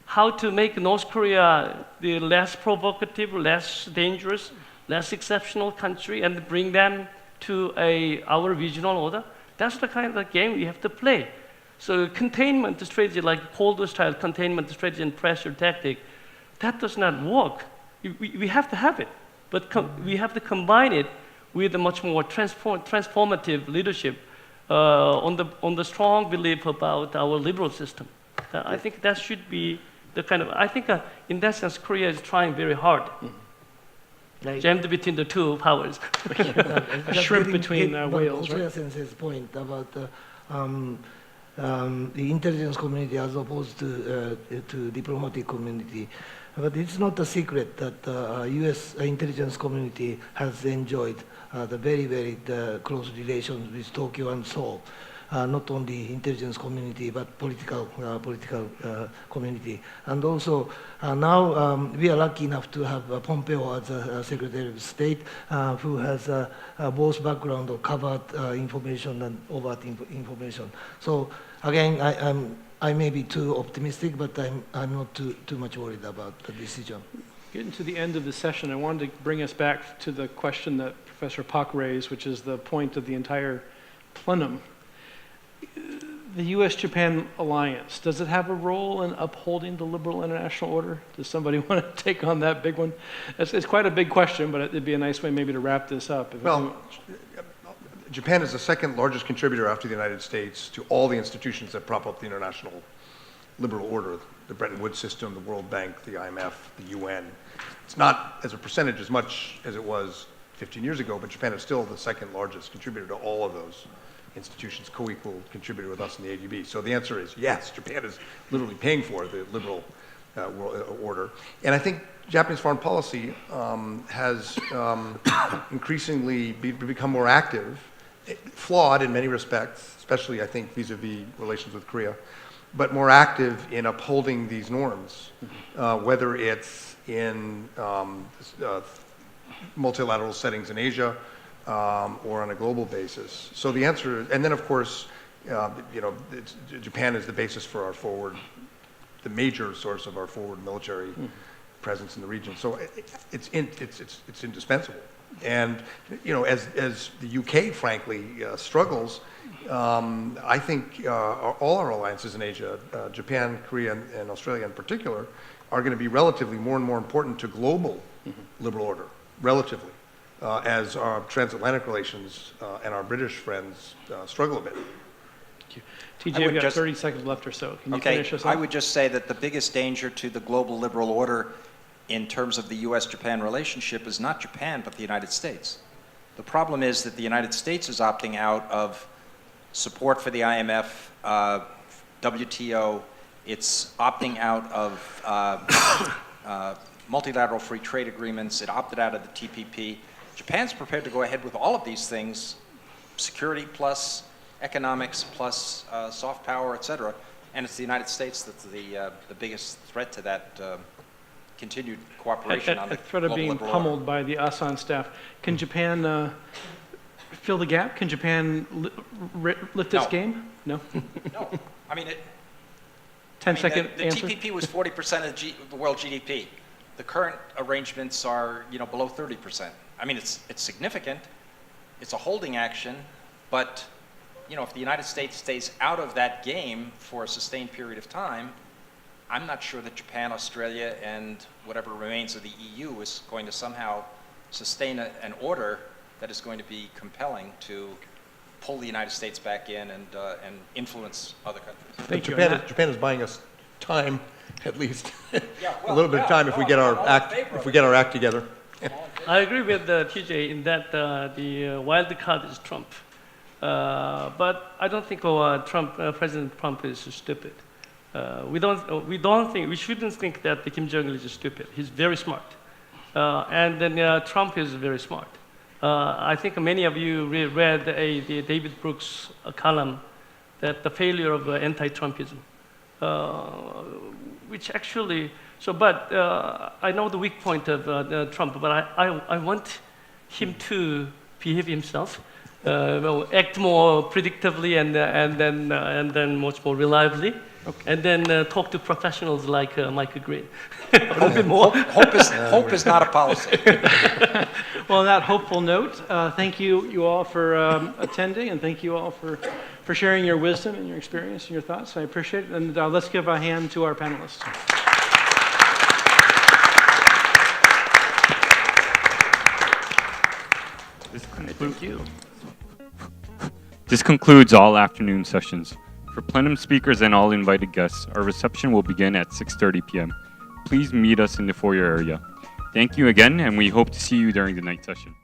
How to make North Korea the less provocative, less dangerous, less exceptional country, and bring them to our regional order? That's the kind of game we have to play. So containment strategy, like Cold-style containment strategy and pressure tactic, that does not work. We have to have it, but we have to combine it with a much more transformative leadership on the strong belief about our liberal system. I think that should be the kind of, I think in that sense, Korea is trying very hard. Jammed between the two powers. A shrimp between whales, right? Sensei's point about the intelligence community as opposed to diplomatic community. But it's not a secret that U.S. intelligence community has enjoyed the very, very close relations with Tokyo and Seoul. Not only intelligence community, but political community. And also, now we are lucky enough to have Pempel as a Secretary of State, who has both background of covert information and overt information. So again, I may be too optimistic, but I'm not too much worried about the decision. Getting to the end of the session, I wanted to bring us back to the question that Professor Pak raised, which is the point of the entire plenum. The US-Japan alliance, does it have a role in upholding the liberal international order? Does somebody want to take on that big one? It's quite a big question, but it'd be a nice way maybe to wrap this up. Well, Japan is the second largest contributor after the United States to all the institutions that prop up the international liberal order, the Bretton Woods system, the World Bank, the IMF, the UN. It's not as a percentage as much as it was 15 years ago, but Japan is still the second largest contributor to all of those institutions, co-equal contributor with us in the ADB. So the answer is yes, Japan is literally paying for the liberal world order. And I think Japanese foreign policy has increasingly become more active, flawed in many respects, especially I think vis-a-vis relations with Korea, but more active in upholding these norms, whether it's in multilateral settings in Asia, or on a global basis. So the answer, and then of course, Japan is the basis for our forward, the major source of our forward military presence in the region. So it's indispensable. And as the UK frankly struggles, I think all our alliances in Asia, Japan, Korea, and Australia in particular, are going to be relatively more and more important to global liberal order, relatively. As our transatlantic relations and our British friends struggle a bit. Thank you. TJ, we've got 30 seconds left or so. Can you finish us up? I would just say that the biggest danger to the global liberal order in terms of the US-Japan relationship is not Japan, but the United States. The problem is that the United States is opting out of support for the IMF, WTO. It's opting out of multilateral free trade agreements. It opted out of the TPP. Japan's prepared to go ahead with all of these things, security plus economics plus soft power, et cetera. And it's the United States that's the biggest threat to that continued cooperation on the A threat of global being liberal pummeled order. by the Asan staff. Can Japan fill the gap? Can Japan lift its No. game? No? No, I mean, 10-second the answer? TPP was 40% of the world GDP. The current arrangements are, below 30%. I mean, it's significant. It's a holding action, but, if the United States stays out of that game for a sustained period of time, I'm not sure that Japan, Australia, and whatever remains of the EU is going to somehow sustain an order that is going to be compelling to pull the United States back in and influence other countries. Thank you. Japan is buying us time, at least Yeah, a little bit of time if we get our act together. I agree with TJ in that the wild card is Trump. But I don't think President Trump is stupid. We shouldn't think that Kim Jong-il is stupid. He's very smart. And then Trump is very smart. I think many of you read the David Brooks column that the failure of anti-Trumpism, which actually, but I know the weak point of Trump, but I want him to behave himself, act more predictably and then much more reliably. Okay. And then talk to professionals like Michael Green. A little bit more. Hope is not a policy. Well, on that hopeful note, thank you all for attending, and thank you all for sharing your wisdom and your experience and your thoughts. I appreciate it. And let's give a hand to our panelists. This concludes all afternoon sessions. For plenum speakers and all invited guests, our reception will begin at 6:30 p.m. Please meet us in the foyer area. Thank you again, and we hope to see you during the night session.